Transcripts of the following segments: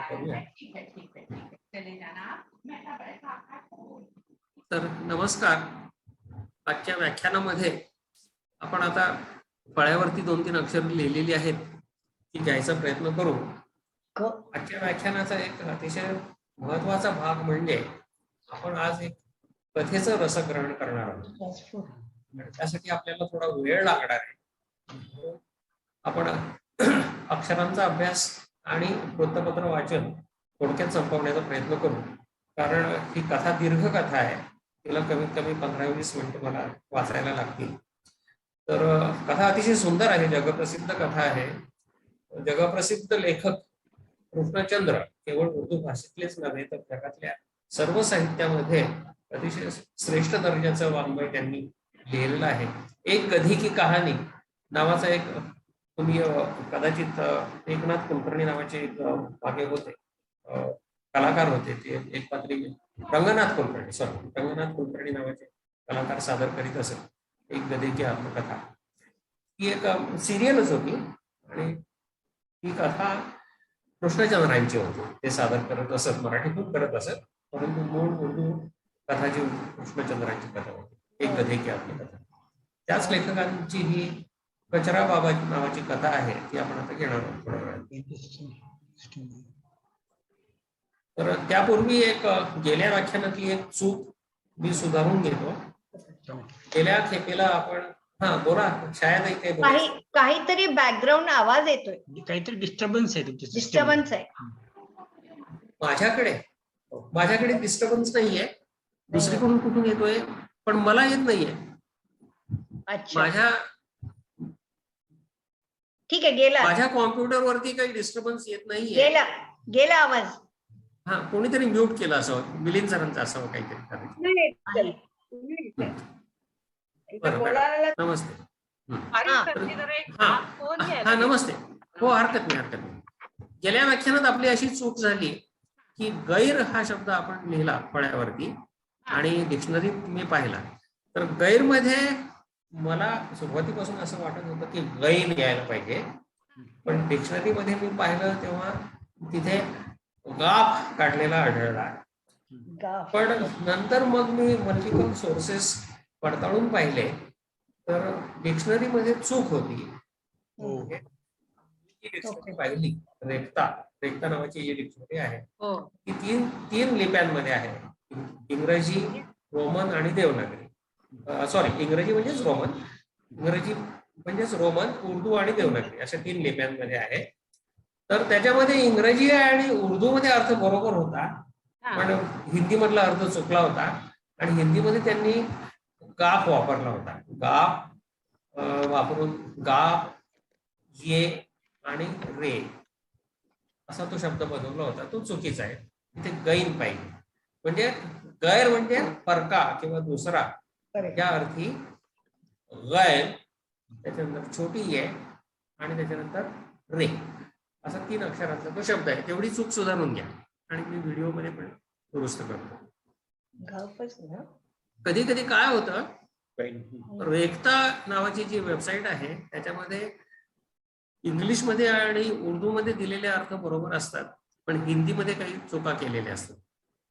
करूया. तर नमस्कार. आजच्या व्याख्यानामध्ये आपण आता फळ्यावरती 2-3 अक्षर लिहिलेली आहेत ती घ्यायचा प्रयत्न करू. आजच्या व्याख्यानाचा एक अतिशय महत्वाचा भाग म्हणजे आपण आज एक कथेचं रसग्रहण करणार आहोत. त्यासाठी आपल्याला थोडा वेळ लागणार आहे. आपण अक्षरांचा अभ्यास आणि वृत्तपत्र वाचन थोडक्यात संपवण्याचा प्रयत्न करू, कारण ही कथा दीर्घ कथा आहे. तिला कमीत कमी 15-20 मिनिटं मला वाचायला लागतील. तर कथा अतिशय सुंदर आहे, जगप्रसिद्ध कथा आहे. जगप्रसिद्ध लेखक कृष्णचंद्र केवळ उर्दू भाषेतलेच नव्हे तर जगातल्या सर्व साहित्यामध्ये अतिशय श्रेष्ठ दर्जाचं वाङ्मय त्यांनी लिहिलेलं आहे. एक गधी की कहाणी नावाचा एक, तुम्ही कदाचित एकनाथ कुलकर्णी नावाचे एक मागे होते, कलाकार होते, ते एक पात्री रंगनाथ कुलकर्णी नावाचे कलाकार सादर करीत असत एक गधी की आत्मकथा. ही एक सिरियलच होती आणि ही कथा कृष्णचंद्रांची होती. ते सादर करत असत, मराठीतून करत असत, परंतु मूळ उर्दू कथा जी कृष्णचंद्रांची कथा होती, एक गधी की आत्मकथा. त्याच लेखकांची ही कचरा बाबा नावाची कथा आहे, ती आपण आता घेणार आहोत थोड्या वेळात. तर त्यापूर्वी एक गेल्या व्याख्यानातली एक चूक मी सुधारून घेतो. गेल्या खेपेला आपण बोला, शायद काहीतरी बॅकग्राऊंड आवाज येतोय, काहीतरी डिस्टर्बन्स आहे, डिस्टर्बन्स आहे. माझ्याकडे डिस्टर्बन्स नाहीये, दुसरीकडून कुठून येतोय पण मला येत नाहीये. माझ्या ठीक आहे, गेला. माझ्या कॉम्प्युटर वरती काही डिस्टर्बन्स येत नाहीये. गेला आवाज. कोणीतरी म्यूट केला असावं, मिलिंद सरांचा असावं काहीतरी. नमस्ते. नमस्ते. हो, हरकत नाही. गेल्या व्याख्यानात आपली अशी चूक झाली की गैर हा शब्द आपण लिहिला फळ्यावरती आणि डिक्शनरीत मी पाहिला. तर गैर मध्ये मला सुरुवातीपासून असं वाटत होतं की गैर यायला पाहिजे, पण डिक्शनरी मध्ये मी पाहिलं तेव्हा तिथे गाफ काढलेला आढळला. पण नंतर मग मी मल्टिपल सोर्सेस पडताळून पाहिले तर डिक्शनरी मध्ये चूक होती. डिक्शनरी पाहिली, रेखता नावाची जी डिक्शनरी आहे ती तीन लिप्यांमध्ये आहे, इंग्रजी, रोमन आणि देवनागरी. सॉरी, इंग्रजी म्हणजेच रोमन, उर्दू आणि देवनागरी अशा 3 लिप्यांमध्ये आहे. तर त्याच्यामध्ये इंग्रजी आणि उर्दू मध्ये अर्थ बरोबर होता, पण हिंदी मधला अर्थ चुकला होता आणि हिंदीमध्ये त्यांनी गाफ वापरला होता. गाफ वापरून गाफ, ये आणि रे असा तो शब्द बनवला होता, तो चुकीचा आहे. तिथे गैन पाहिजे. म्हणजे गैर म्हणजे परका किंवा दुसरा या अर्थी गैर, त्याच्यानंतर छोटी ये आणि त्याच्यानंतर रे असा 3 अक्षरांचा तो शब्द आहे. तेवढी चूक सुधारून घ्या आणि मी व्हिडिओ मध्ये पण दुरुस्त करतो. कधी कधी काय होतं, रेखता नावाची जी वेबसाईट आहे त्याच्यामध्ये इंग्लिशमध्ये आणि उर्दूमध्ये दिलेले अर्थ बरोबर असतात, पण हिंदीमध्ये काही चुका केलेल्या असतात.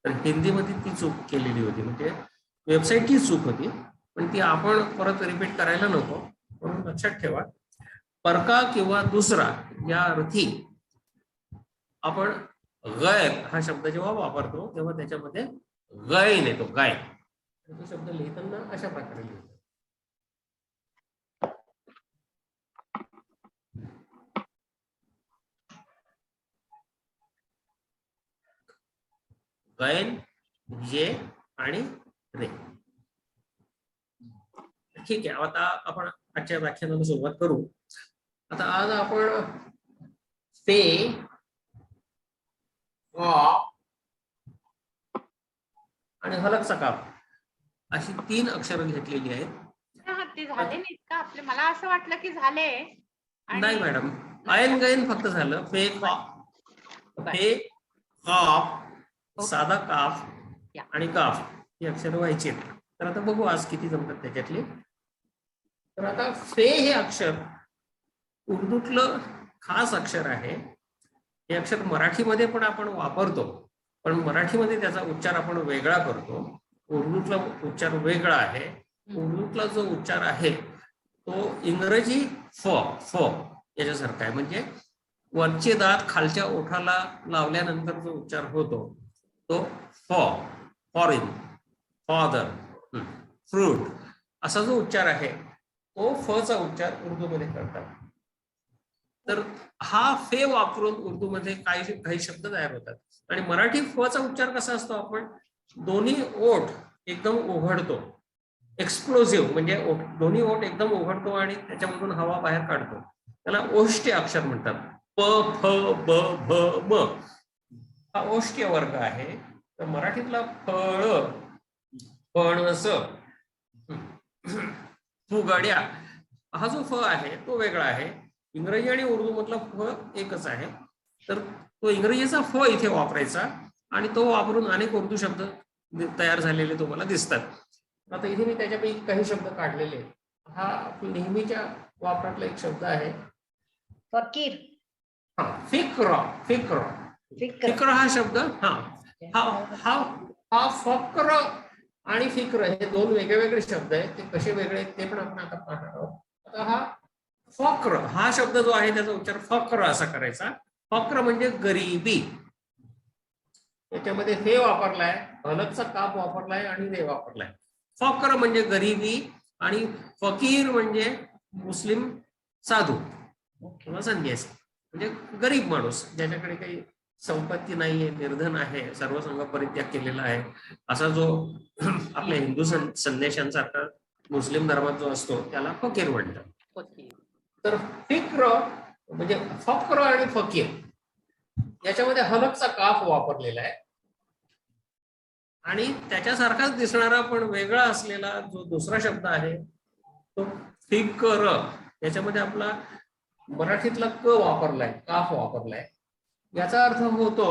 तर हिंदीमध्ये ती चूक केलेली होती, म्हणजे वेबसाईटची चूक होती, पण ती आपण परत रिपीट करायला नको. म्हणून लक्षात ठेवा, परका किंवा दुसरा या अर्थी आपण गैर हा शब्द जेव्हा वापरतो तेव्हा त्याच्यामध्ये गैन येतो, गाय. तो शब्द लिहिताना अशा प्रकारे लिहितो. गैन, ये आणि रे. ठीक आहे, आता आपण आजच्या व्याख्यानाला सुरुवात करू. आता आज आपण फे, आणि हलकचा काप अशी 3 अक्षरं घेतलेली आहेत. ते झाले नाहीत का आपले? मला असं वाटलं की झाले. नाही मॅडम, आयन गैन फक्त झालं. फे, काफ, साधा काफ आणि काफ ही अक्षर व्हायची. तर आता बघू आज किती जमतात त्याच्यातली. तर आता फे हे अक्षर उर्दूतलं खास अक्षर आहे. हे अक्षर मराठीमध्ये पण आपण वापरतो, पण मराठीमध्ये त्याचा उच्चार आपण वेगळा करतो. उर्दूतला उच्चार वेगळा आहे. उर्दूतला जो उच्चार आहे तो इंग्रजी फ फ याच्यासारखा आहे. म्हणजे वरचे दात खालच्या ओठाला लावल्यानंतर जो उच्चार होतो तो फ, फॉरेन, फादर, फ्रूट असा जो उच्चार आहे तो फ चा उच्चार उर्दूमध्ये करतात. तर हा फे वापरून उर्दूमध्ये काही शब्द तयार होतात. आणि मराठी फ चा उच्चार कसा असतो, आपण दोन्ही ओठ एकदम उघडतो, एक्सप्लोसिव्ह, म्हणजे दोन्ही ओठ एकदम उघडतो आणि त्याच्यामधून हवा बाहेर काढतो. त्याला ओष्ठ्य अक्षर म्हणतात. प, फ, ब, भ, म हा ओष्ठ्य वर्ग आहे. तर मराठीतला फळ, फणस, फुगड्या हा जो फ आहे तो वेगळा आहे. इंग्रजी आणि उर्दू मधला फ एकच आहे. तर तो इंग्रजीचा फ इथे वापरायचा आणि तो वापरून अनेक उर्दू शब्द तयार झालेले तुम्हाला दिसतात. आता इथे मी त्याच्यापैकी काही शब्द काढलेले आहेत. हा नेहमीच्या वापरातला एक शब्द आहे फकीर. फिक्र. फिक्र फिक्र हा शब्द हा फक्र आणि फिक्र हे दोन वेगळे शब्द आहेत. ते कसे वेगळे आहेत ते पण आपण आता पाहणार आहोत. आता हा फक्र हा शब्द जो आहे त्याचा उच्चार फक्र असा करायचा. फक्र म्हणजे गरिबी. त्याच्यामध्ये हे वापरलाय, हलकचा काप वापरलाय आणि रे वापरलाय. फक्र म्हणजे गरिबी आणि फकीर म्हणजे मुस्लिम साधू किंवा संन्यासी, म्हणजे गरीब माणूस ज्याच्याकडे काही संपत्ती नाहीये, निर्धन आहे, सर्वसंग परित्याग केलेला आहे, असा जो आपल्या हिंदू संदेशांसारखा मुस्लिम धर्मात जो असतो त्याला फकीर म्हणतात. तर फिक्र म्हणजे फक्र आणि फकीर याच्यामध्ये हलकचा काफ वापरलेला आहे. आणि त्याच्यासारखाच दिसणारा पण वेगळा असलेला जो दुसरा शब्द आहे तो फिकर, याच्यामध्ये आपला मराठीतला क वापरलाय, काफ वापरलाय. याचा अर्थ होतो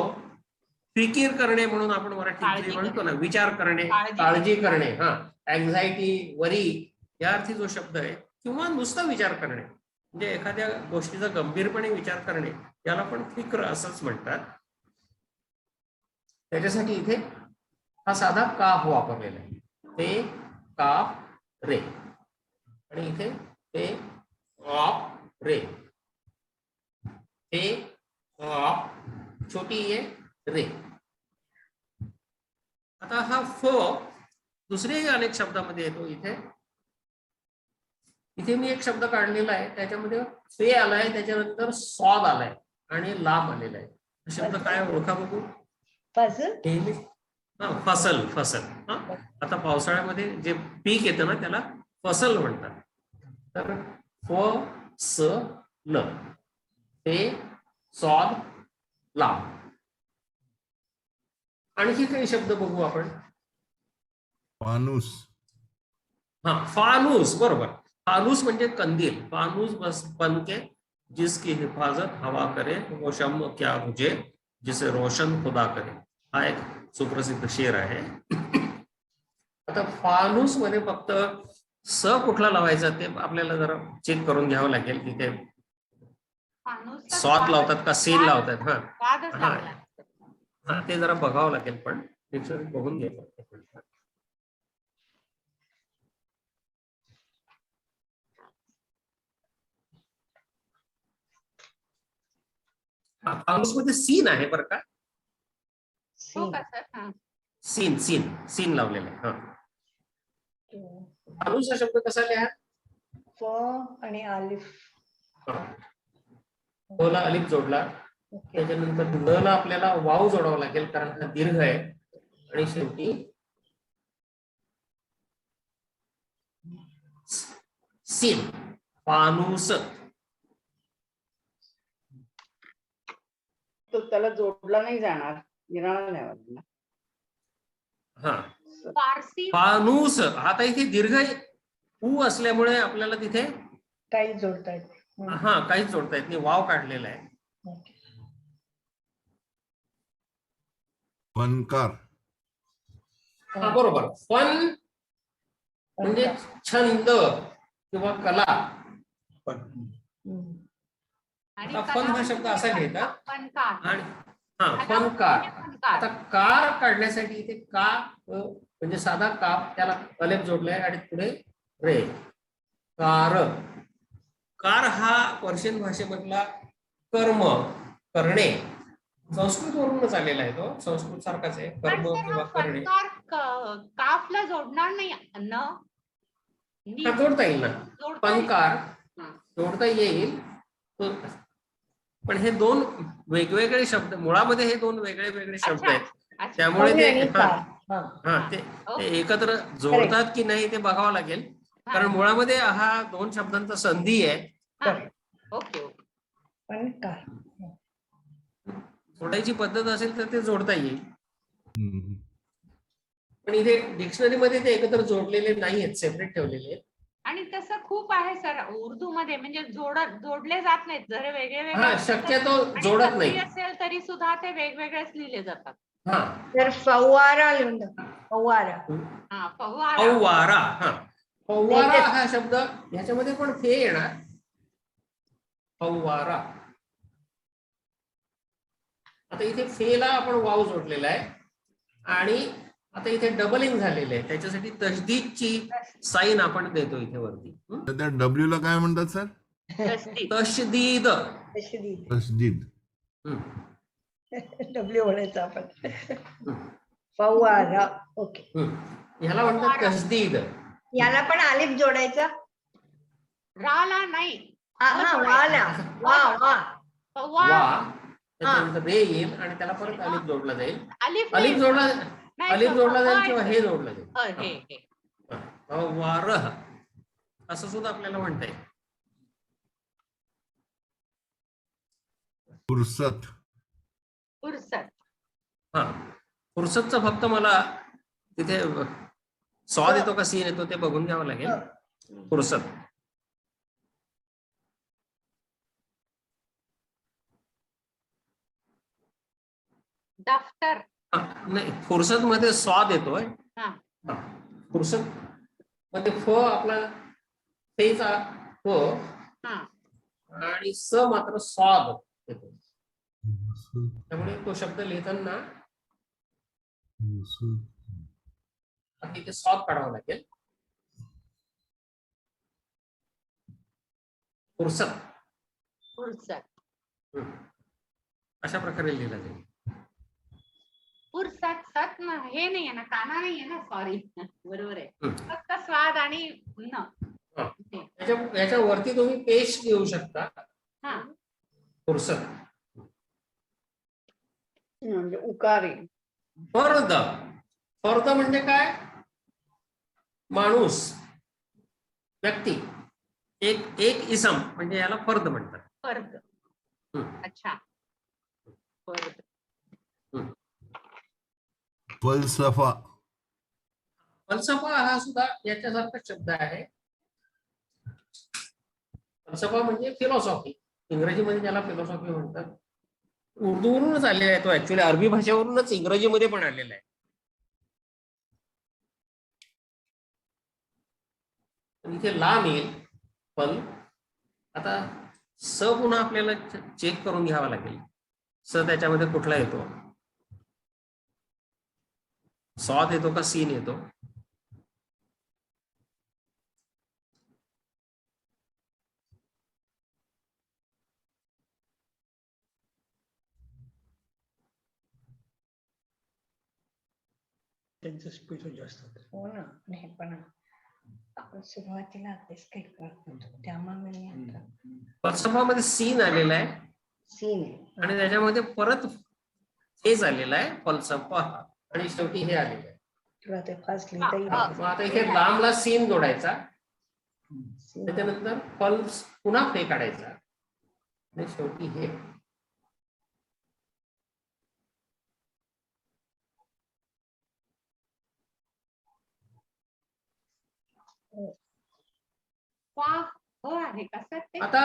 फिकीर करणे, म्हणून आपण मराठीत म्हणतो ना, विचार करणे, काळजी करणे. अँझायटी, वरी या अर्थी जो शब्द आहे, किंवा नुसता विचार करणे म्हणजे एखाद्या गोष्टीचा गंभीरपणे विचार करणे, याला पण फिक्र असंच म्हणतात. त्याच्यासाठी इथे हा साधा काफ वापरलेला आहे. ते काफ रे आणि इथे ते ऑप रे, ते ऑप छोटी आहे रे. आता हा फ दुसरेही अनेक शब्दामध्ये येतो. इथे मी एक शब्द काढलेला आहे, त्याच्यामध्ये फे आलाय, त्याच्यानंतर स्वाद आलाय आणि लांब आलेला आहे. हा शब्द काय ओळखा बघू? फजल. फसल. फसल आता पावसाळ्यामध्ये जे पीक येतं ना त्याला फसल म्हणतात. तर फ स ल, ते स्वाद लांब. आणखी काही शब्द बघू आपण. फानूस. फानूस, बरोबर. फानूस म्हणजे कंदील. फानूस बस बनके जिसकी हिफाजत हवा करे, वो शम्म क्या बुझे जिसे रोशन खुदा करे. हा एक सुप्रसिद्ध शेर आहे. आता फानूस मध्ये फक्त स कुठला लावायचा ते आपल्याला जरा चेक करून घ्यावं लागेल. तिथे स्वाद लावतात का सीन लावतात? हा ते जरा बघावं लागेल, पण बघून घ्यायचं. फानूस मध्ये सीन आहे बरं का, सीन सीन सीन लावलेला आहे. फानूस हा शब्द कसा लिहा? फ आणि अलिफ, ला अलिफ जोडला, त्याच्यानंतर ल ला आपल्याला वाव जोडावा लागेल कारण हा दीर्घ आहे, आणि शेवटी सीन. फानूस. तो त्याला जोडला नाही जाणार, विराळा नाही वाटणार. फानूस आता इथे दीर्घ उ असल्यामुळे आपल्याला तिथे काही जोडता येत. काहीच जोडता येत नाही, वाव काढलेला आहे. फनकार. बरोबर. फन म्हणजे छंद किंवा कला. आणि आता फन हा शब्द असा कलामध्ये लिहितात. फनकार. आणि आता फनकार. कार काढण्यासाठी इथे का म्हणजे साधा काप त्याला अलेप जोडलाय आणि पुढे रे. कार हा पर्शियन भाषेमधला कर्म करणे संस्कृत वरूनच आलेला आहे. तो संस्कृत सारखाच आहे, पण कर्म सर किंवा हा करणे. फनकार काफला जोडणार नाही न? हा जोडता येईल ना, जोडता येईल. फनकार हा. जोडता येईल. पण हे दोन वेगवेगळे शब्द, मुळामध्ये हे दोन वेगळे वेगळे शब्द अच्छा, आहेत. अच्छा. त्यामुळे ते आणि कार. हा. हा ते ओके. एकत्र जोडतात की नाही ते बघावं लागेल. हा. कारण मुळामध्ये हा दोन शब्दांचा संधी आहे. हा. Okay okay. पण कार. जोडायची पद्धत असेल तर ते जोडता येईल. पण इथे डिक्शनरीमध्ये ते एकत्र जोडलेले नाही आहेत, सेपरेट ठेवलेले आहेत. आणि तसं खूप आहे सर उर्दू मध्ये, म्हणजे जोडले जात नाहीत. जर वेगळे हा वेगळे शक्यतो आणि जोडत सत्री नाही. असेल तरी सुद्धा ते वेगवेगळेच लिहिले जातात. हा तर फवारा लिहून टाका. फवारा. हा फवारा. फवारा. हा फवारा हा शब्द ह्याच्यामध्ये पण फे येणार. फवारा. आता इथे फेला आपण वाव जोडलेला आहे आणि आता इथे डबलिंग झालेलं आहे, त्याच्यासाठी तशदीदची साईन आपण देतो इथे वरती. तर त्या डब्ल्यू ला काय म्हणतात सर? तसदीद. तशदीद. तसदीद. डब्ल्यू म्हणायचं आपण. फवारा. ओके. ह्याला म्हणतात तशदीद. याला पण आलिफ जोडायचा. राला नाही. हा वाला. वा वा. फवारा. वा त्याच्यानंतर रे येईल आणि त्याला परत अलिफ जोडला जाईल. अलिफ अलिफ जोडला नाही, अलिफ जोडला जाईल फवारा. किंवा हे जोडलं जाईल. हे फवारह असं सुद्धा आपल्याला म्हणता येईल. फुरसत. फुरसत. हा फुरसतचं फक्त मला तिथे स्वाद येतो का सीन येतो ते बघून घ्यावं लागेल. फुरसत. दफ्तर. नाही फुरसत मध्ये स्वाद येतोय. हा. फुरसत मध्ये फ आपला फेचा फ हा. आणि स मात्र स्वाद येतो. त्यामुळे तो शब्द लिहिताना इथे स्वाद काढावा लागेल. फुरसत. फुरसत. अशा प्रकारे लिहिला जाईल. फुरसत सत ना हे नाहीये ना, काना नाहीये ना, सॉरी. बरोबर आहे. फक्त स्वाद आणि न. याच्या वरती तुम्ही पेश घेऊ शकता. हा. फुरसत. म्हणजे उकारी. फर्द. फर्द म्हणजे काय? माणूस, व्यक्ती, एक इसम म्हणजे याला फर्द म्हणतात. फर्द. अच्छा. फर्द. फलसफा. फलसफा हा सुद्धा याच्यासारखा शब्द आहे. फलसफा म्हणजे फिलॉसॉफी. इंग्रजीमध्ये त्याला फिलॉसॉफी म्हणतात. उर्दूवरूनच आलेला आहे तो, ऍक्च्युअली अरबी भाषेवरूनच इंग्रजीमध्ये पण आलेला आहे. इथे लाम येईल फल. आता स पुन्हा आपल्याला चेक करून घ्यावा लागेल. स त्याच्यामध्ये कुठला येतो? स्वाद येतो का सीन येतो? त्यांचं स्पीड जास्त होतं. हो ना. नाही पण आपण सुरुवातीला अभ्यास काही करत होतो त्यामुळे फलसफामध्ये सीन आलेला आहे सीन आणि त्याच्यामध्ये परत हे झालेलं आहे फलसफा आणि शेवटी हे आलेलं आहे. तुला ते फास्ट लिहिता येईल. मग आता इथे लांबला सीन जोडायचा, त्याच्यानंतर फल पुन्हा फे काढायचा आणि शेवटी हे. आहे का सर ते? आता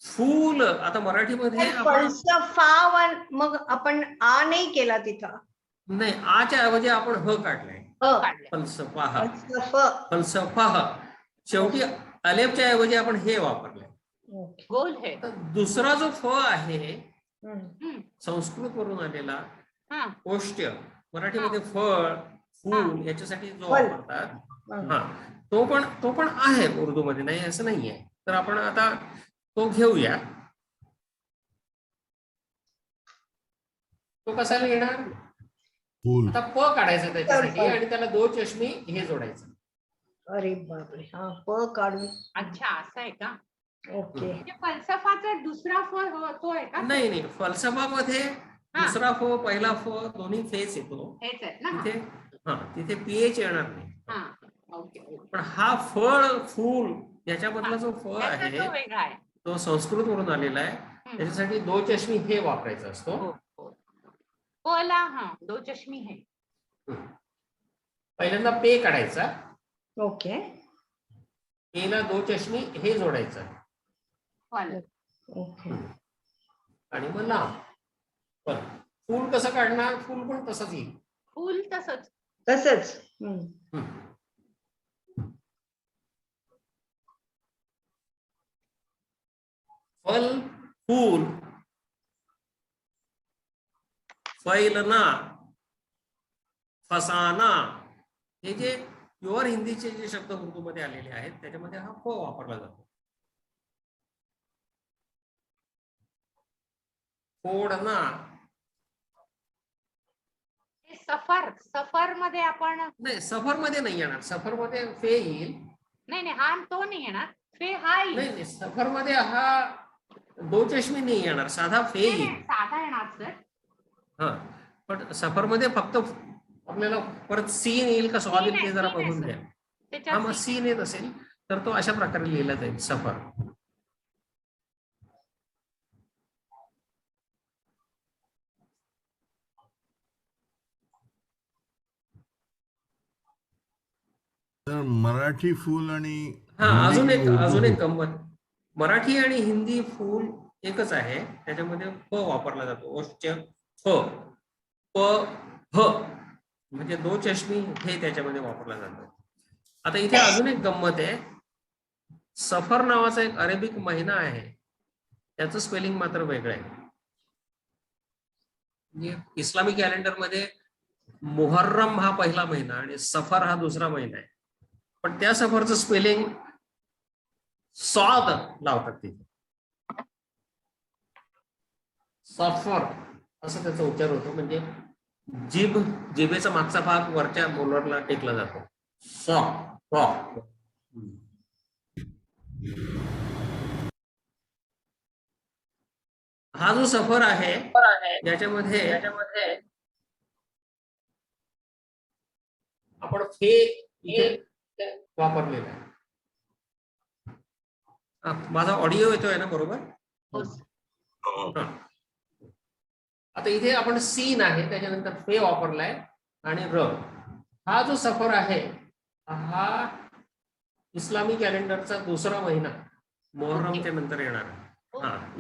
फूल, आता मराठीमध्ये आपण फलसफा मग आपण आ नाही केला तिथं. नाही, आच्या ऐवजी आपण ह काढलाय. काढलंय. फलसफा. फलसफ. फलसफा शेवटी अलेफच्या ऐवजी आपण हे वापरलंय. ओके. गोल है. आता दुसरा जो फ आहे हम्म. संस्कृत वरून आलेला हा ओष्ठ्य, मराठीमध्ये फळ फूल याच्यासाठी जो फल. वापरतात, हम्म. हा तो पण आहे उर्दूमध्ये, नाही असं नाहीये. तर आपण आता तो घेऊया. तो कसा लिहिणार? फूल. आता प काढायचं त्याच्यासाठी आणि त्याला दो चष्मी हे जोडायचं. अरे बापरे. हा प काढून. अच्छा असं आहे का? ओके. म्हणजे फलसफाचा दुसरा फळ तो आहे का? नाही फलसफामध्ये दुसरा फ पहिला फ दोन्ही फेस येतो हेच आहे ना. तिथे. तिथे पीएच येणार नाही. हा ओके ओके. पण हा फळ फूल याच्यामधला जो फ त्याचा आहे तो वेगळा आहे. तो संस्कृत वरून आलेला आहे. त्याच्यासाठी दो चष्मी हे वापरायचा असतो. हो हो. पोला हा दो चष्मी है. पहिल्यांदा पे काढायचा, ओके. पेला दो चष्मी हे जोडायचं फल. ओके. आणि मग लांब. पण फूल कसं काढणार? फूल पण तसंच येईल. फूल तसंच. तसंच. फल फूल फैलना फसाना हे जे प्युअर हिंदीचे जे शब्द उर्दूमध्ये आलेले आहेत त्याच्यामध्ये हा फ वापरला जातो. फोडना. सफर मध्ये आपण नाही सफर मध्ये नाही येणार. सफर मध्ये फे येईल. नाही हा तो नाही येणार. फे हा येईल. नाही सफर मध्ये हा दो चष्मी नाही येणार, साधा फे येईल. साधा येणार सर. हा पण सफर मध्ये फक्त आपल्याला परत सीन येईल का स्वाद येईल ते जरा बघून घ्या. हा मग सीन येत असेल तर तो अशा प्रकारे लिहिला जाईल सफर. तर मराठी फूल आणि अजून हिंदी एक गंमत. मराठी आणि हिंदी फूल एकच आहे. त्याच्यामध्ये फ वापरला जातो. ओष्ठ्य फ प ह म्हणजे दो चष्मी हे त्याच्यामध्ये वापरला जातो. आता इथे अजून एक गंमत आहे. सफर नावाचा एक अरेबिक महिना आहे, त्याचं स्पेलिंग मात्र वेगळं आहे. म्हणजे इस्लामी कॅलेंडर मध्ये मुहर्रम हा पहिला महिना आणि सफर हा दुसरा महिना आहे. पण त्या सफरचं स्पेलिंग स्वाद लावतात तिथे. सफर असं त्याचा उच्चार होतो. म्हणजे जिभेचा मागचा भाग वरच्या मोलरला टेकला जातो. हा जो सफर आहे याच्यामध्ये आपण फे इथे वापरलेला आहे. माझा ऑडिओ येतोय ना बरोबर? आता इथे आपण सीन आहे त्याच्यानंतर फे वापरलाय आणि र. हा जो सफर आहे हा इस्लामी कॅलेंडरचा दुसरा महिना मोहर्रमच्या नंतर येणार.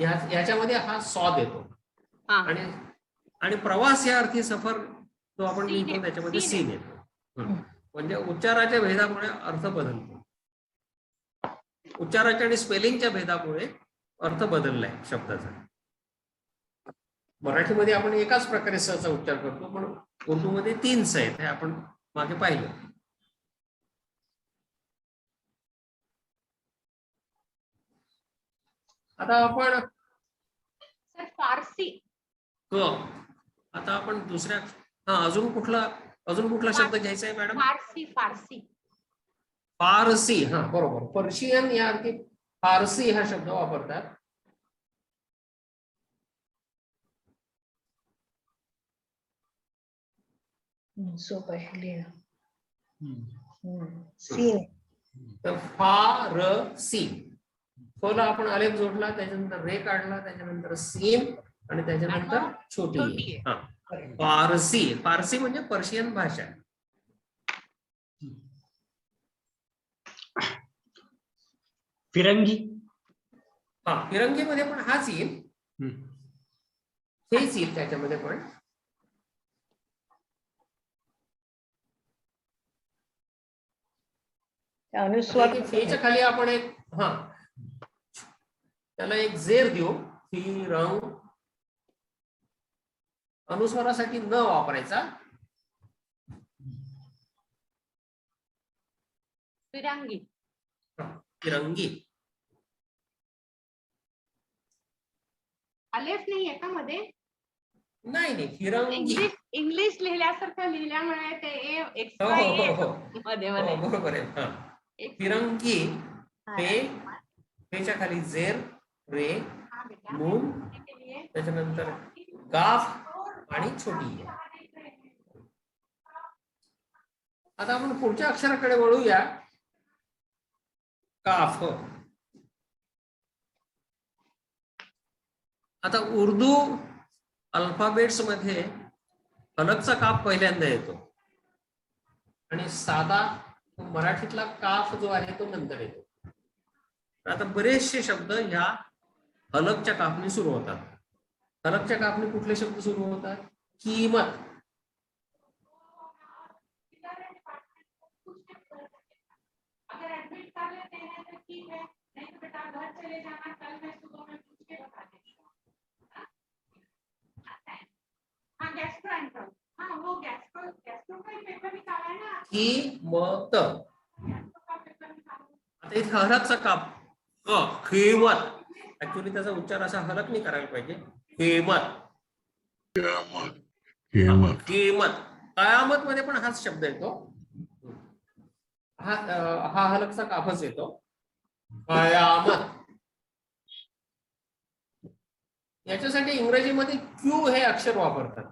याच्यामध्ये हा स्वाद येतो. आणि प्रवास या अर्थी सफर जो आपण लिहितो त्याच्यामध्ये सीन येतो. म्हणजे उच्चाराच्या भेदामुळे अर्थ बदलतो. उच्चाराच्या आणि स्पेलिंगच्या भेदामुळे अर्थ बदललाय शब्दाचा. मराठीमध्ये आपण एकाच प्रकारे सचा उच्चार करतो पण उर्दूमध्ये 3 स आहेत हे आपण मागे पाहिलं. आता आपण फारसी. आता आपण दुसऱ्या अजून कुठला शब्द घ्यायचा आहे मॅडम? फारसी. फारसी. बरोबर. पर्शियन या अर्थी फारसी हा शब्द वापरतात. सोपं आहे. फारसी. फला आपण अलेफ जोडला, त्याच्यानंतर रे काढला, त्याच्यानंतर सीन आणि त्याच्यानंतर छोटी. फारसी म्हणजे पर्शियन भाषा. फिरंगी. फिरंगी मध्ये पण हाच येईल. हेच येईल त्याच्यामध्ये पण. अनुस्वार फेच्या खाली आपण एक त्याला एक जेर देऊ. फिरंग. अनुस्वारासाठी न वापरायचा. फिरंगी. फिरंगी. अलेफ नाहीये का मध्ये? नाही फिरंगी. इंग्लिश लिहिल्यासारखं लिहिल्यामुळे ते हो एक्स्ट्रा हो हो हो मध्ये हो, मध्ये बरोबर आहे. हा फिरंगी. फेच्या खाली जेर, रे, नून, त्याच्यानंतर गाफ आणि छोटी ये. आता आपण पुढच्या अक्षराकडे वळूया. काफ. आता उर्दू अल्फाबेट्स मध्ये हलकचा काफ पहिल्यांदा येतो आणि साधा मराठीतला काफ जो आहे तो नंतर येतो. आता बरेचसे शब्द ह्या हलकच्या काफने सुरू होतात. हलकच्या काफने कुठले शब्द सुरू होतात? किमत. अगर एडमिट कर लेते हैं तो ठीक है, नहीं तो बेटा घर चले जाना, कल मैं सुबह में पूछ के बता देती हूँ. हाँ गैस्ट्रोएंट्रल. हाँ वो गैस्ट्रो का पेपर निकाला है ना. किमत. गैस्ट्रो का पेपर निकाला. आता इथे हलकचा काफ खेमत. ऍक्च्युली त्याचा उच्चार असा हलक नाही करायला पाहिजे. खेमत. किमत. कयामत मध्ये पण हाच शब्द येतो. हा हलकचा काफच येतो. कयामत. याच्यासाठी इंग्रजीमध्ये क्यू हे अक्षर वापरतात.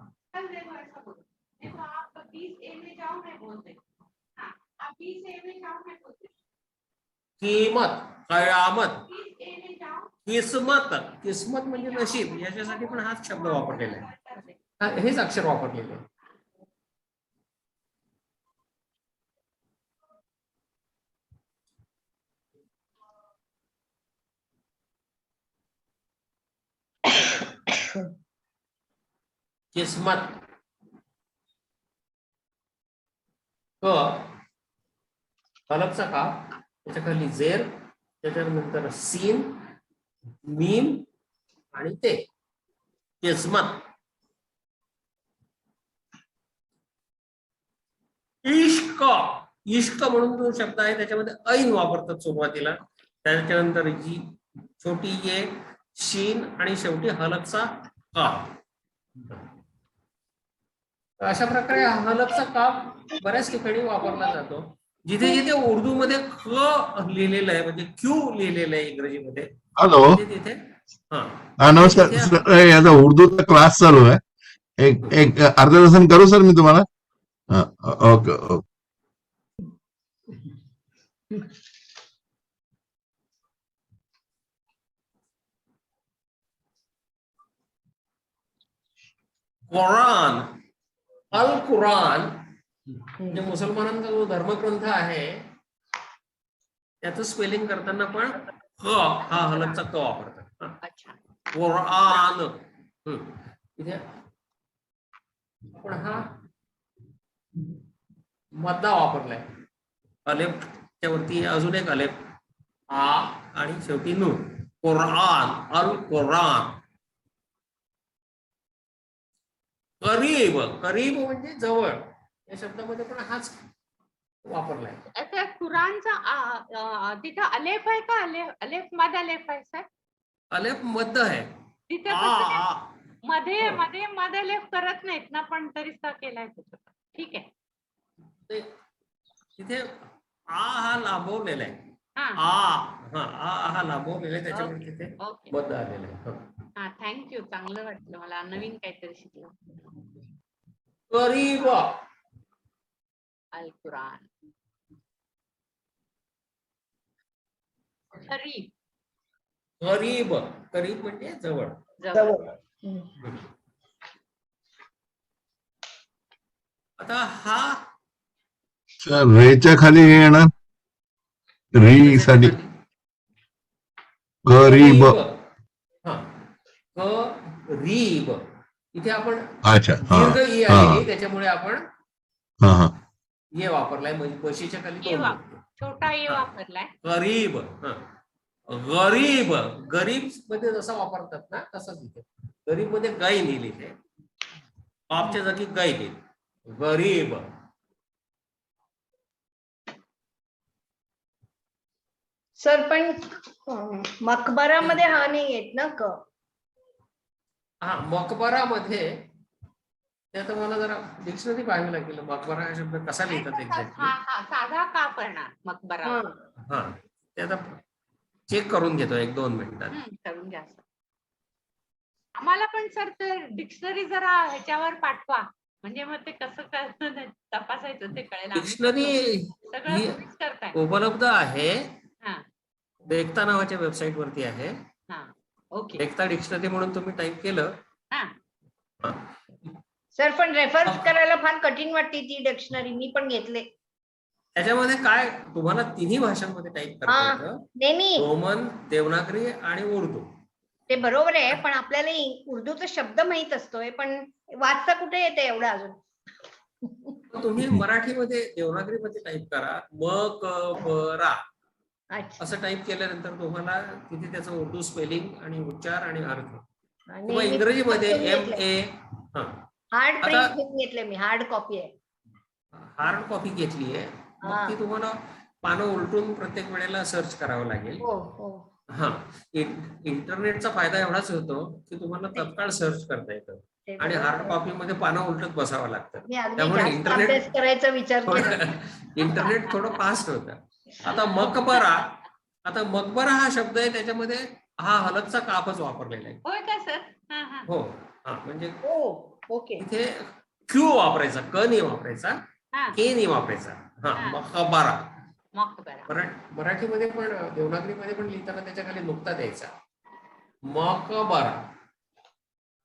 देखो आप 20A में जाओ मैं बोलते. हाँ आप 20A में जाओ मैं बोलते. किमत. कयामत. 20A में जाओ. किस्मत. किस्मत म्हणजे नशीब. याच्यासाठी पण हाच शब्द वापरलेला आहे. हेच अक्षर वापरलेले आहे. किस्मत. हलकचा काफ, त्याच्या खाली जेर, त्याच्यानंतर सीन, मीम आणि ते. किस्मत. इश्क. इश्क म्हणून जो शब्द आहे त्याच्यामध्ये ऐन वापरतात सुरुवातीला. त्याच्यानंतर जी छोटी ये, शीन आणि शेवटी हलकचा काफ. अशा प्रकारे हलकचा काफ बऱ्याच ठिकाणी वापरला जातो. जिथे जिथे उर्दू मध्ये ख लिहिलेलं आहे म्हणजे क्यू लिहिलेलं आहे इंग्रजीमध्ये हॅलो. तिथे. हा नमस्कार सर. आता उर्दूचा क्लास चालू आहे. एक अर्धा तासाने करू सर मी तुम्हाला. Okay okay. कुरान. अल कुरान म्हणजे मुसलमानांचा जो धर्मग्रंथ आहे त्याचं स्पेलिंग करताना पण क हा हलकचा क वापरतात. अच्छा. कुरान. इथे आपण हा मद्दा वापरलाय. अलेफच्या वरती अजून एक अलेफ आ आणि शेवटी नून. कुरान. अल कुरान. करीब. करीब म्हणजे जवळ. या शब्दामध्ये पण हाच वापरलाय. आता कुरानचा तिथं अलेफ आहे का? अलेफ मध अलेफ आहे सर? अलेफ मध्य आहे. तिथे मध्ये मध्ये मध अलेफ करत नाहीत ना, पण तरीच केलाय तिथं. ठीक आहे. तिथे आ हा लांबवलेला आहे. हा लांबवलेला आहे त्याच्यामुळे तिथे मध्य आलेलं आहे. हा थँक्यू. चांगलं वाटलं मला. नवीन काहीतरी शिकलं. करीब. अल कुरान. करीब. करीब. करीब म्हणजे जवळ. जवळ. आता हा सर रेच्या खाली हे येणार. री साठी गरीब. हा करीब. इथे आपण अच्छा. दीर्घ ई आलेली त्याच्यामुळे आपण हा ये वापरलाय. म्हणजे बशीच्या खाली छोटा ये वापरलाय. करीब. गरीब, गरीब मध्ये जसा वापरतात ना तसंच इथे गरीब मध्ये गाय लिहिली आहे, बापच्या जागी गाय लिहिली, गरीब. सर पण मकबरामध्ये हा नाही येत ना क. हा मकबरामध्ये ते आता मला जरा डिक्शनरी पाहावी लागेल, मकबरा हा शब्द कसा लिहितात एक्झॅक्टली. साधा का पडणार मकबरा. हा. हा ते आता चेक करून घेतो 1-2 मिनिटात. करून घ्या सर. आम्हाला पण सर ते डिक्शनरी जरा ह्याच्यावर पाठवा, म्हणजे मग ते कसं तपासायचं ते कळेल. डिक्शनरी सगळं ही तुम्हीच करताय. उपलब्ध आहे, हा देखता नावाच्या वेबसाईट वरती आहे. हा ओके. देखता डिक्शनरी म्हणून तुम्ही टाईप केलं. हा हा. सर पण रेफरन्स करायला फार कठीण वाटते ती डिक्शनरी, मी पण घेतले. त्याच्यामध्ये काय तुम्हाला तिन्ही भाषांमध्ये टाईप करता हा येतं, नेहमी रोमन, देवनागरी आणि उर्दू. ते बरोबर आहे, पण आपल्याला उर्दूचा शब्द माहित असतोय, पण वाचता कुठे येते एवढं अजून. तुम्ही मराठीमध्ये देवनागरीमध्ये टाईप करा मकबरा अच्छा. असं टाईप केल्यानंतर तुम्हाला तिथे त्याचं उर्दू स्पेलिंग आणि उच्चार आणि अर्थ, किंवा नेहमी इंग्रजीमध्ये घेतलंय. MA. हार्ड आता प्रिंट घेऊन घेतले मी, हार्ड कॉपी आहे. हार्ड कॉपी घेतली आहे, हा. मग ती तुम्हाला पानं उलटून प्रत्येक वेळेला सर्च करावं लागेल. हो हो. हा इंटरनेटचा फायदा एवढाच होतो की तुम्हाला तत्काळ सर्च करता येतं, ते आणि बरोबर हार्ड आहे. कॉपी मध्ये पानं उलटत बसावं लागतं. मी अगदी त्यामुळे जास्त अभ्यास करायचा विचार केला. इंटरनेट थोडं फास्ट होतं. आता मकबरा हा शब्द आहे, त्याच्यामध्ये हा हलकचा कापच वापरलेला आहे. होय का सर. हा हा हो. हा म्हणजे हो ओके. इथे क्यू वापरायचा, क नाही वापरायचा, हा के नाही वापरायचा. हा हा. मकबरा. मकबरा. मराठीमध्ये पण देवनागरीमध्ये पण लिहिताना त्याच्या खाली नुकता द्यायचा, मकबरा.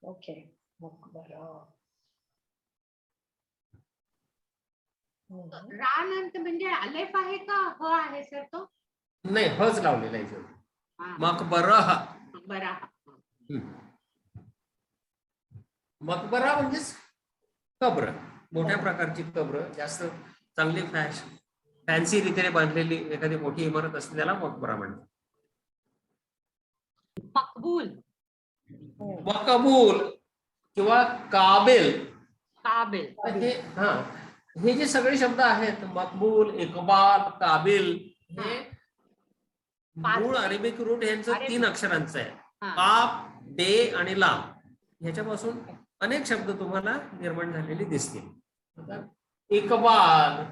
ओके मकबरा. रा नंतर म्हणजे अलेफ आहे का ह आहे सर तो. नाही, हच लावलेला आहे इथे. हा. मकबरा. मकबरा. मकबरा म्हणजेच कब्र, मोठ्या प्रकारची कब्र, जास्त चांगली फॅन्सी रीतीने बांधलेली एखादी मोठी इमारत असते त्याला मकबरा म्हणतात. मकबूल. मकबूल किंवा काबिल. काबिल. हे जे सगळे शब्द आहेत, मकबूल, इकबाल, काबिल, हे मूळ अरेबिक रूट यांचं 3 अक्षरांचं आहे. काफ, बे आणि लाम. ह्याच्यापासून अनेक शब्द तुम्हाला निर्माण झालेले दिसतील. इकबाल,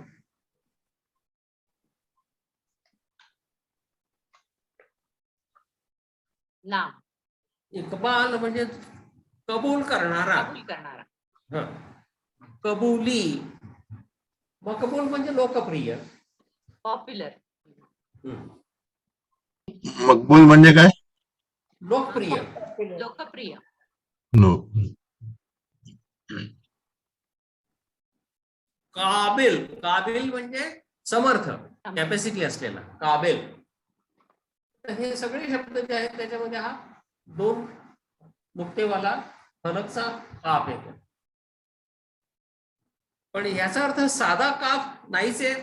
लाम. इकबाल म्हणजे कबूल करणारा. कबुली. मकबूल म्हणजे लोकप्रिय, पॉप्युलर. मकबूल म्हणजे काय? लोकप्रिय. लोकप्रिय. नो. काबिल. काबिल म्हणजे समर्थ, कॅपॅसिटी असलेला, काबिल. हे सगळे शब्द जे आहेत त्याच्यामध्ये हा 2 नुक्तेवाला हलकचा काप येतो. पण याचा अर्थ साधा काप नाहीच आहे.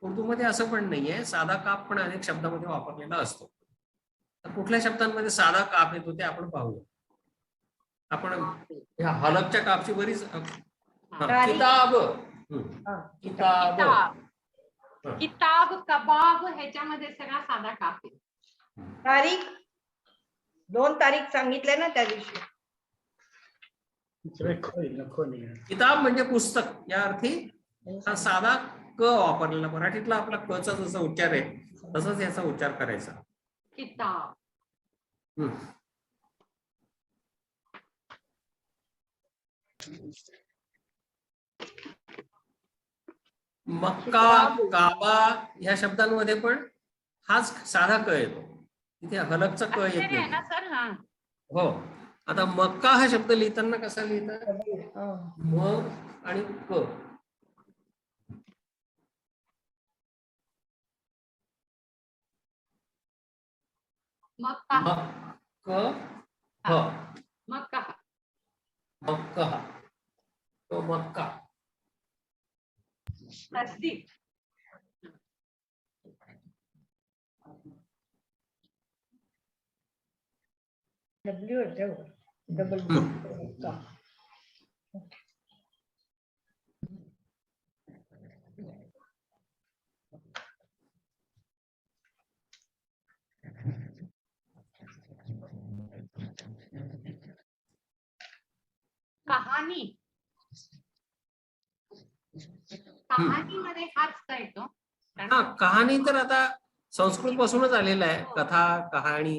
उर्दूमध्ये असं पण नाहीये, साधा काप पण अनेक शब्दामध्ये वापरलेला असतो. तर कुठल्या शब्दांमध्ये साधा काप येतो ते आपण पाहूया. आपण ह्या हलकच्या कापची बरीच किताब. किताब. किताब, कबाब ह्याच्यामध्ये सगळा साधा काप आहे. तारीख 2 तारीख सांगितले ना त्या दिवशी. किताब म्हणजे पुस्तक या अर्थी हा साधा क वापरलेला. मराठीतला आपला क चा जसा उच्चार आहे तसंच याचा उच्चार करायचा. किताब. मक्का, काबा ह्या शब्दांमध्ये पण हाच साधा क येतो, तिथे हलकचा क येत नाही. सर. हा हो. आता मक्का हा शब्द लिहिताना कसा लिहितात, म आणि क. मक्का. क ह. मक्का. मक्का. तो मक्का. तस्दीक. डब्ल्यू डबल का. कहाणी मध्ये हाच का येतो? हा, कहाणी तर आता संस्कृत पासूनच आलेला आहे. कथा, कहाणी.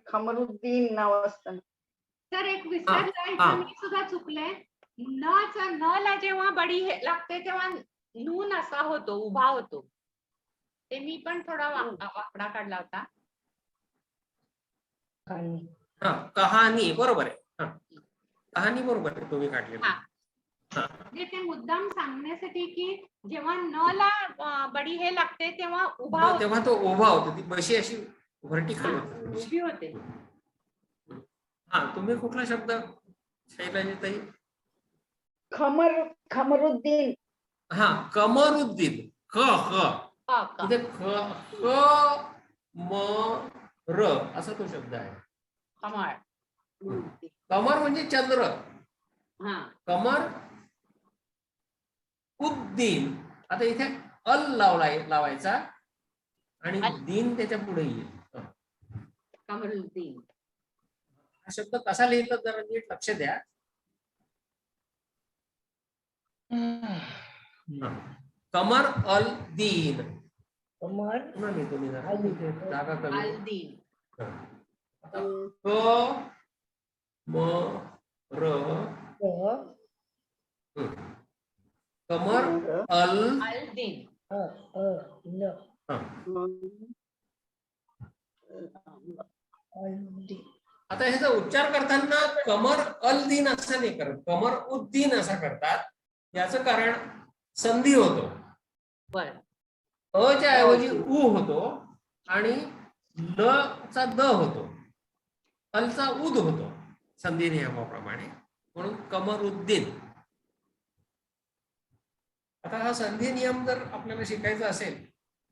खमरुद्दीन नाव असतं. तर एक विसरलंय, हा. मी सुद्धा चुकले. न ला जेव्हा बडी लागते तेव्हा नून असा होतो, उभा होतो. ते मी पण थोडा वाकडा काढला होता. हा, कहाणी बरोबर आहे. हा, कहाणी बरोबर आहे, तुम्ही काढलेली. हा. म्हणजे ते मुद्दाम सांगण्यासाठी की जेव्हा न ला बडी हे लागते तेव्हा उभा होतो. तेव्हा तो उभा होतो, ती बशी अशी व्हर्टिकल होती. उभी होते. हा, तुम्ही कुठला शब्द शैलाजी ताई? खमरुद्दीन. हा, कमरुद्दीन. क इथे क म र असा तो शब्द आहे. कमळ. कमर म्हणजे चंद्र. हा. कमर उद्दीन. आता इथे अल लावायचा आणि दिन त्याच्या पुढे येईल. कमरुद्दीन. हा शब्द कसा लिहितात जरा नीट लक्ष द्या. कमर अल दीन. कमर पुन्हा लिहितो मी जरा, इथे जागा कमी. अल-दीन. क म र कमर अल अल-दीन. आता ह्याचा उच्चार करताना कमर अल दीन असा नाही करत, कमर उद्दीन असा करतात. याचं कारण संधी होतो. बर. अ च्या ऐवजी उ होतो आणि ल चा द होतो, अलचा उद होतो संधी नियमाप्रमाणे, म्हणून कमरुद्दीन. आता हा संधी नियम जर आपल्याला शिकायचा असेल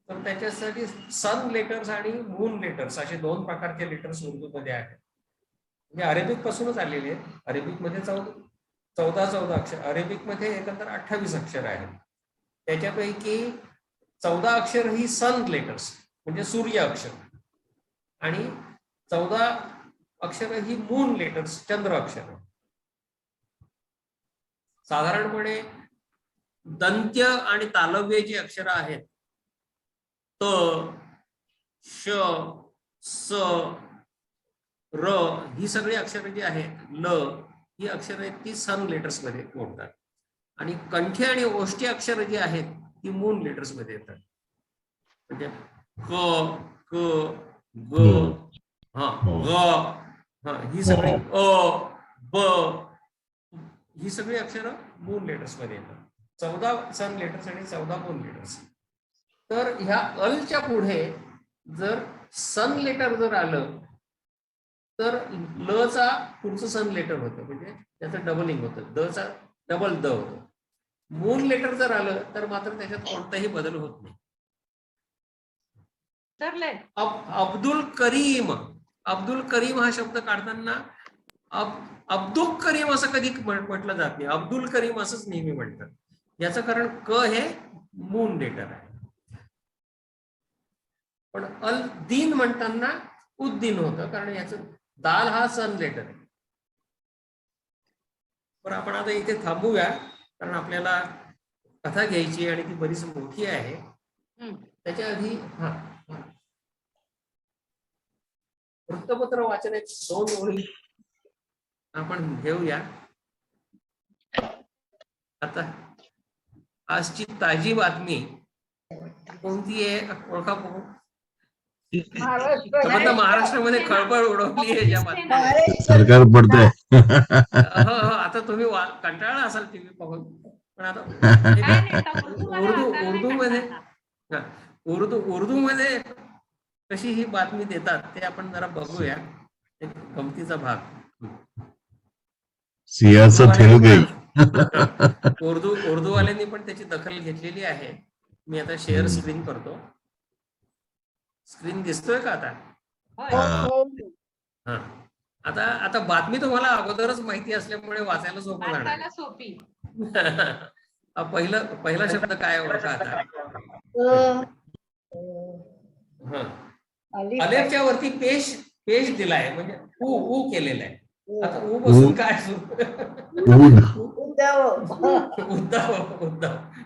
तर त्याच्यासाठी सन लेटर्स आणि मून लेटर्स असे दोन प्रकारचे लेटर्स उर्दूमध्ये आहेत. म्हणजे अरेबिक पासूनच आलेले आहेत. अरेबिक मध्ये 14 अक्षर, अरेबिक मध्ये एकंदर 28 अक्षर आहेत. त्याच्यापैकी 14 अक्षर ही सन लेटर्स म्हणजे सूर्य अक्षर आणि 14 अक्षर ही मून लेटर्स चंद्र अक्षर. साधारणपणे दंत्य आणि तालव्य जी अक्षर आहेत त, श, स, र ही सगळी अक्षर जी आहेत, ल ही अक्षर आहेत ती सन लेटर्स मध्ये मोडतात आणि कंठी आणि ओष्ठी अक्षर जी आहेत ती मून लेटर्स मध्ये येतात. म्हणजे क, क, ग, ग, ही सगळी अ, ब ही सगळी अक्षर मून लेटर्स मध्ये येतात. 14 सन लेटर्स आणि 14 मून लेटर्स. तर ह्या अलच्या पुढे जर सन लेटर जर आलं तर ल चा पुढचं सन लेटर होतं, म्हणजे त्याचं डबलिंग होतं, द चा डबल द होतं. मून लेटर जर आलं तर मात्र त्याच्यात कोणताही बदल होत नाही. अब्दुल करीम, अब्दुल करीम हा शब्द काढताना अब्दुल करीम असं कधी म्हटलं जात नाही, अब्दुल करीम असंच नेहमी म्हणतात. याचं कारण क हे मून लेटर आहे. पण अल दीन म्हणताना उद्दीन होतं कारण याचं दाल हा सन लेटर आहे. पण आपण आता इथे थांबूया कारण आपल्याला कथा घ्यायची आणि ती बरीच मोठी आहे. त्याच्या आधी वृत्तपत्र वाचन 2 ओळी आपण घेऊया. आता आजची ताजी बातमी कोणती आहे ओळखा बघू. महाराष्ट्रामध्ये खळबळ उडवली आहे ज्या बातमी. सरकार पडतंय. आता तुम्ही कंटाळला असाल टीव्ही पाहून, पण आता उर्दू मध्ये कशी ही बातमी देतात ते आपण जरा बघूया. एक गमतीचा भाग. सियासत हिल गई. उर्दूवाल्यांनी पण त्याची दखल घेतलेली आहे. मी आता शेअर स्क्रीन करतो. स्क्रीन दिसतोय का आता? होय. हा. हा. आता बातमी तुम्हाला अगोदरच माहिती असल्यामुळे वाचायला सोपं जाणार. वाचायला सोपी. पहिला शब्द काय ओळखा आता? हा. अलेफच्या वरती पेश दिलाय, म्हणजे ऊ केलेला आहे. आता ऊ बसून काय उद्धव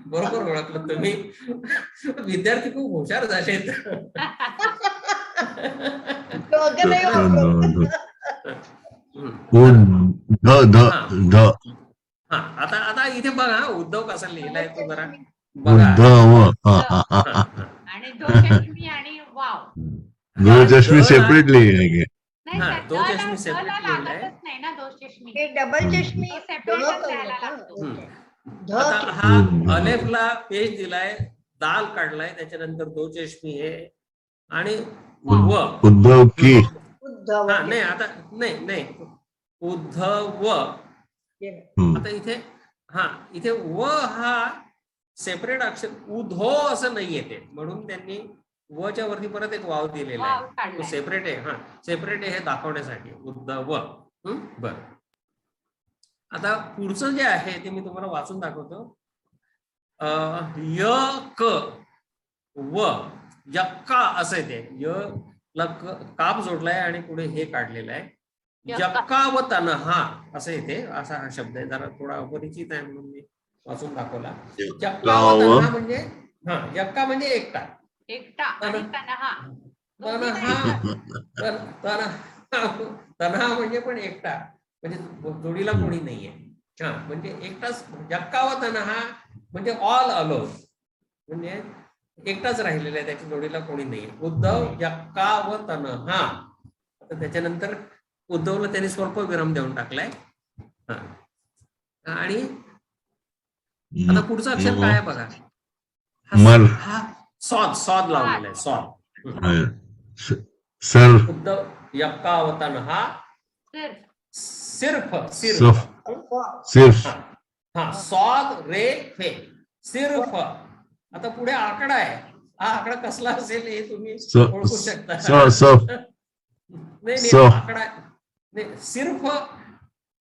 बरोबर ओळखलं तुम्ही. विद्यार्थी खूप हुशार झालेत. हा. आता इथे बघा उद्धव कसा लिहिलाय तो जरा बघा. आणि दोषष्मी आणि वाव. दोषष्मी सेपरेटली नाही हा, त्या दोषष्मी द ला separate लिहिलंय. लागतच नाही ना दोषष्मी. हे डबल चष्मी तो सेपरेटच द्यायला लागतो. आता हा अलेफला पेज दिलाय, दाल काढलाय, त्याच्यानंतर दो चष्मी हे आणि व. उद्धव की. उद्धव हा, नाही आता नाही उद्धव. आता इथे व हा सेपरेट अक्षर उधो असं नाही येते, म्हणून त्यांनी वच्या वरती परत एक वाव दिलेला वाव आहे. काढलाय. सेपरेट आहे. हा, सेपरेट आहे हे दाखवण्यासाठी उद्धव. बर. आता पुढचं जे आहे ते मी तुम्हाला वाचून दाखवतो. य क व यक्का असं आहे ते. य ला काप जोडलाय आणि पुढे हे काढलेलं आहे. यक्का व तनहा असं येते. असा हा शब्द आहे, जरा थोडा अपरिचित आहे म्हणून मी वाचून दाखवला. यक्का व तनहा म्हणजे यक्का म्हणजे एकटा. एकटा आणि तनहा. तनहा म्हणजे पण एकटा, म्हणजे जोडीला कोणी नाहीये. हा, म्हणजे एकटाच. यक्का व तनहा म्हणजे ऑल अलोन, म्हणजे एकटाच राहिलेला आहे, त्याच्या जोडीला कोणी नाहीये. उद्धव यक्का व तनहा. आता त्याच्यानंतर उद्धवला त्यांनी स्वल्प विराम देऊन टाकलाय. आणि आता पुढचं अक्षर काय आहे बघा. हा सॉद लावलेला आहे. सॉद. सर. उद्धव यक्का व तनहा सिर्फ. हा, सॉद रे फे सिर्फ. आता पुढे आकडा आहे. हा आकडा कसला असेल हे तुम्ही ओळखू शकता. नाही आकडा नाही, सिर्फ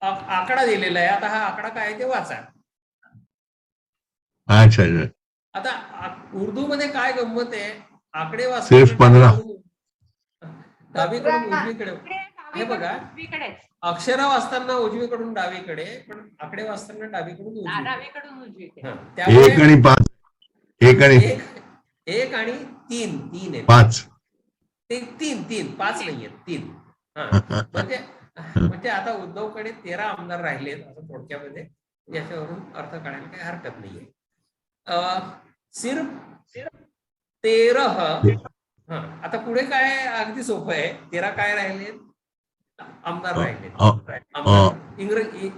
आकडा दिलेला आहे. आता हा आकडा काय आहे ते वाचा. अच्छा. आता उर्दू मध्ये काय गंमत आहे, आकडे सिर्फ 15. डावीकडून उजवीकडे. हे बघा, अक्षर वाचताना उजवीकडून डावीकडे, पण आकडे वाचताना डावीकडून उजवीकडे. एक आणि 5. एक आणि 3 आहे. 5. ते 3 5 नाहीये, 3. म्हणजे आता उद्धवकडे 13 आमदार राहिलेत असं थोडक्यामध्ये. याच्यावरून अर्थ काढायला काही हरकत नाहीये. सिर्फ 13. आता पुढे काय अगदी सोपं आहे. 13 काय राहिले? आमदार राहिले.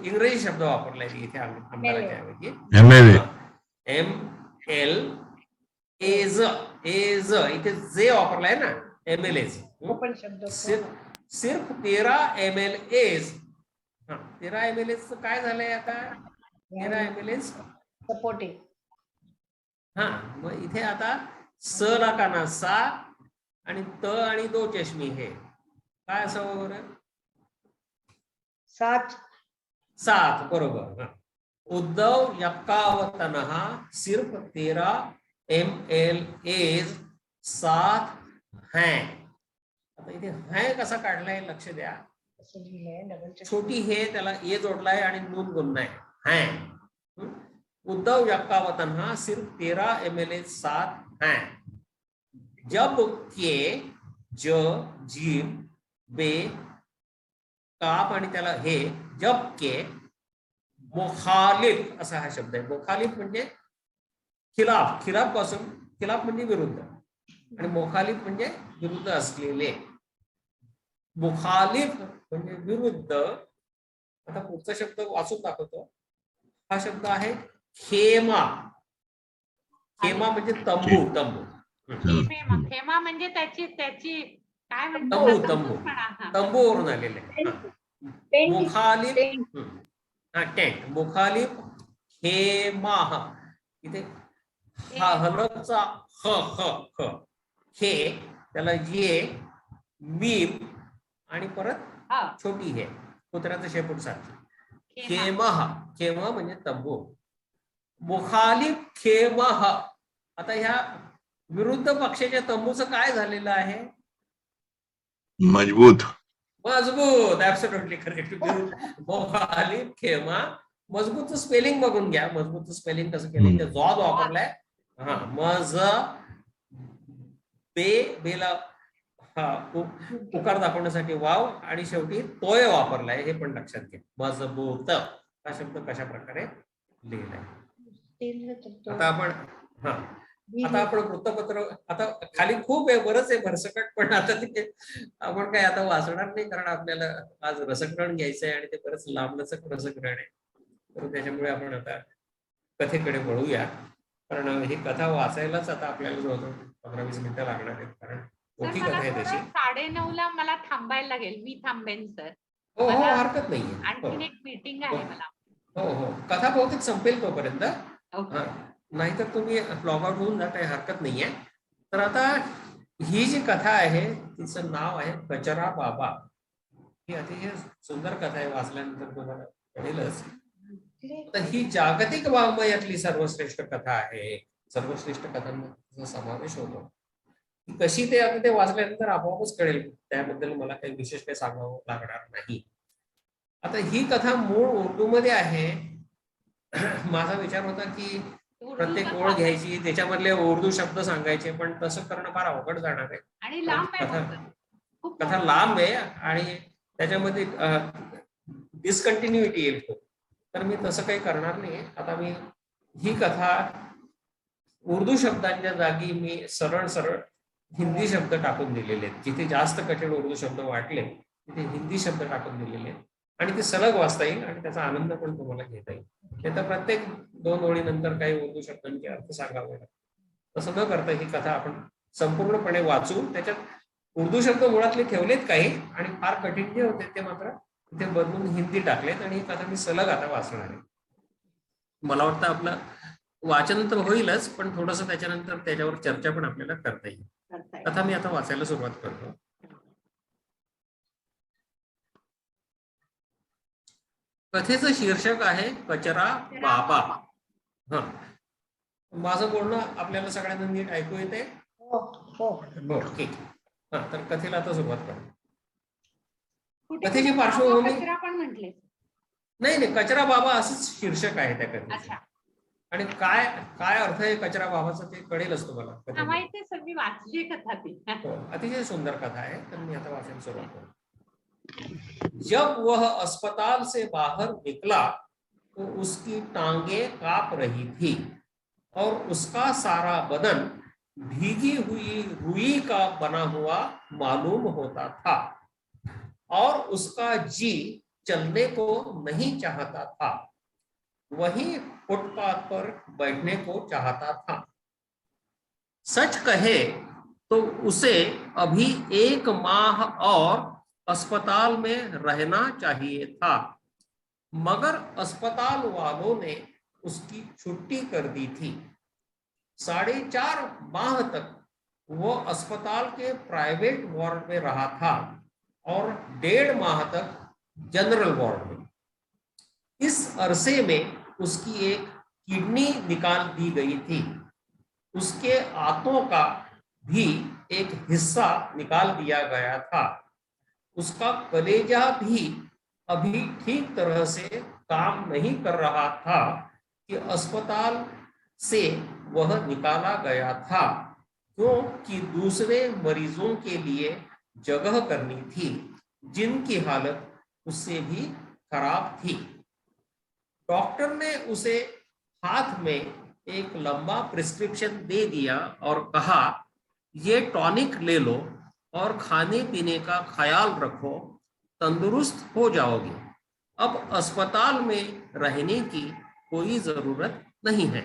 इंग्रजी शब्द वापरलाय इथे आमदाराच्या ऐवजी. ML एज इथे जे वापरलाय ना, MLA. सिर्फ 13 MLAs. 13 MLAs काय झालंय आता? 13 MLAs सपोर्टिंग. मग इथे आता स ला काना सा आणि त आणि दो चष्मी हे काय असावं बरं? 7. बरोबर. उद्धव यक्का व तनहा सिर्फ 13 MLAs 7 हैं. आता इथे है कसा काढलाय लक्ष द्या. छोटी हे त्याला ए जोडलाय आणि नून गुणलाय. हैं. उद्धव यक्का व तनहा सिर्फ 13 MLAs 7 हैं. जब के ज जीम बे काप आणि त्याला हे जब के मुखालिफ असा हा शब्द आहे. मुखालिफ म्हणजे खिलाफ पासून, खिलाफ म्हणजे विरुद्ध आणि मुखालिफ म्हणजे विरुद्ध असलेले. मुखालिफ म्हणजे विरुद्ध. आता पुढचा शब्द वाचून दाखवतो. हा शब्द आहे खेमा. खेमा म्हणजे तंबू. खेमा खेमा म्हणजे त्याची त्याची काय तंबू म्हणतात तंबू हा. तंबूवरून आलेले आहे. टेंट मुखालिफ टेंट हा टेंट मुखालिफ खेमाह इथे हा हलकचा ह ह ह हे त्याला ये मीम आणि परत हा, छोटी हे कुत्र्याचं शेपूट सारखी खेमा. खेमह खेम म्हणजे तंबू मुखालिफ खेमह आता ह्या विरुद्ध पक्षाच्या तंबूचं काय झालेलं आहे मजबूत. मजबूत ऍब्सोल्युटली करेक्ट मुखालिफ खेमा मजबूतचं स्पेलिंग बघून घ्या मजबूतचं स्पेलिंग कसं केलंय ते जॉब वापरलाय हा मज बेला हा पुकार दाखवण्यासाठी वाव आणि शेवटी तोय वापरलाय हे पण लक्षात घ्या मजबूत हा शब्द कशा प्रकारे लिहिलाय आता आपण हा आता आपण वृत्तपत्र आता खाली खूप आहे बरंच आहे भरसकट पण आता ते आपण काय आता वाचणार नाही कारण आपल्याला आज रसग्रहण घ्यायचंय आणि ते बरंच लांबलचक रसग्रहण आहे तर त्याच्यामुळे आपण आता कथेकडे वळूया कारण ही कथा वाचायलाच आता आपल्याला जवळजवळ 15-20 मिनिटं लागणार आहेत कारण मोठी कथा आहे त्याची 9:30 मला थांबायला लागेल मी थांबेन सर हो हो मला हरकत नाहीये आणखीन एक मीटिंग आहे मला हो हो कथा बहुतेक संपेल तोपर्यंत ओके नाहीतर तुम्ही लॉग आउट होऊन जा काही हरकत नाहीये तर आता ही जी कथा आहे तिचं नाव आहे कचरा बाबा ही अतिशय सुंदर कथा आहे वाचल्यानंतर तुम्हाला कळेलच तर ही जागतिक वाङ्मयातली सर्वश्रेष्ठ कथा आहे सर्वश्रेष्ठ कथांचा समावेश होतो कशी ते आता ते वाचल्यानंतर आपोआपच कळेल त्याबद्दल मला काही विशेष काही सांगावं लागणार नाही आता ही कथा मूळ उर्दू मध्ये आहे माझा विचार होता की प्रत्येक ओळ घ्यायची त्याच्यामधले उर्दू शब्द सांगायचे पण तसं करणं फार अवघड जाणार आहे आणि लांब आहे खूप कथा लांब आहे आणि त्याच्यामध्ये डिस्कंटिन्युटी येईल तर मी तसं काही करणार नाही आता मी ही कथा उर्दू शब्दांच्या जागी मी सरळ सरळ हिंदी शब्द टाकून दिलेले आहेत जिथे जास्त कठीण उर्दू शब्द वाटले तिथे हिंदी शब्द टाकून दिलेले आहेत आणि ते सलग वाचता येईल आणि त्याचा आनंद पण तुम्हाला घेता येईल ते तर प्रत्येक 2 ओळीनंतर काही उर्दू शब्दांचे अर्थ सांगावे लागतात तसं न करता ही कथा आपण संपूर्णपणे वाचून त्याच्यात उर्दू शब्द मुळातले ठेवलेत काही आणि फार कठीण जे होते ते मात्र तिथे बदलून हिंदी टाकलेत आणि ही कथा मी सलग आता वाचणार आहे मला वाटतं आपलं वाचन तर होईलच पण थोडस त्याच्यानंतर त्याच्यावर चर्चा पण आपल्याला करता येईल कथा मी आता वाचायला सुरुवात करतो कथेचं शीर्षक आहे कचरा बाबा हा माझं बोलणं आपल्याला सगळ्यांना नीट ऐकू येते हो ठीक हा तर कथेला आता सुरुवात करू कथेची पार्श्वभूमी पण म्हटले नाही नाही कचरा बाबा असंच शीर्षक आहे त्या कथेचं आणि काय काय अर्थ आहे कचरा बाबाचा ते कळेलच तुम्हाला माहिती सर मी वाचली कथा ती अतिशय सुंदर कथा है तो मैं आता वाचन शुरुआत करूं जब वह अस्पताल से बाहर निकला तो उसकी टांगे कांप रही थी और उसका सारा बदन भीगी हुई रुई का बना हुआ मालूम होता था और उसका जी चलने को नहीं चाहता था वही फुटपाथ पर बैठने को चाहता था सच कहे तो उसे अभी 1 माह और अस्पताल में रहना चाहिए था मगर अस्पताल वालों ने उसकी छुट्टी कर दी थी 4.5 माह तक वो अस्पताल के प्राइवेट वार्ड में रहा था और 1.5 माह तक जनरल वार्ड में इस अरसे में उसकी एक किडनी निकाल दी गई थी उसके आंतों का भी एक हिस्सा निकाल दिया गया था उसका कलेजा भी अभी ठीक तरह से काम नहीं कर रहा था कि अस्पताल से वह निकाला गया था क्योंकि दूसरे मरीजों के लिए जगह करनी थी जिनकी हालत उससे भी खराब थी डॉक्टर ने उसे हाथ में एक लंबा प्रिस्क्रिप्शन दे दिया और कहा ये टॉनिक ले लो और खाने पीने का ख्याल रखो तंदुरुस्त हो जाओगे अब अस्पताल में रहने की कोई जरूरत नहीं है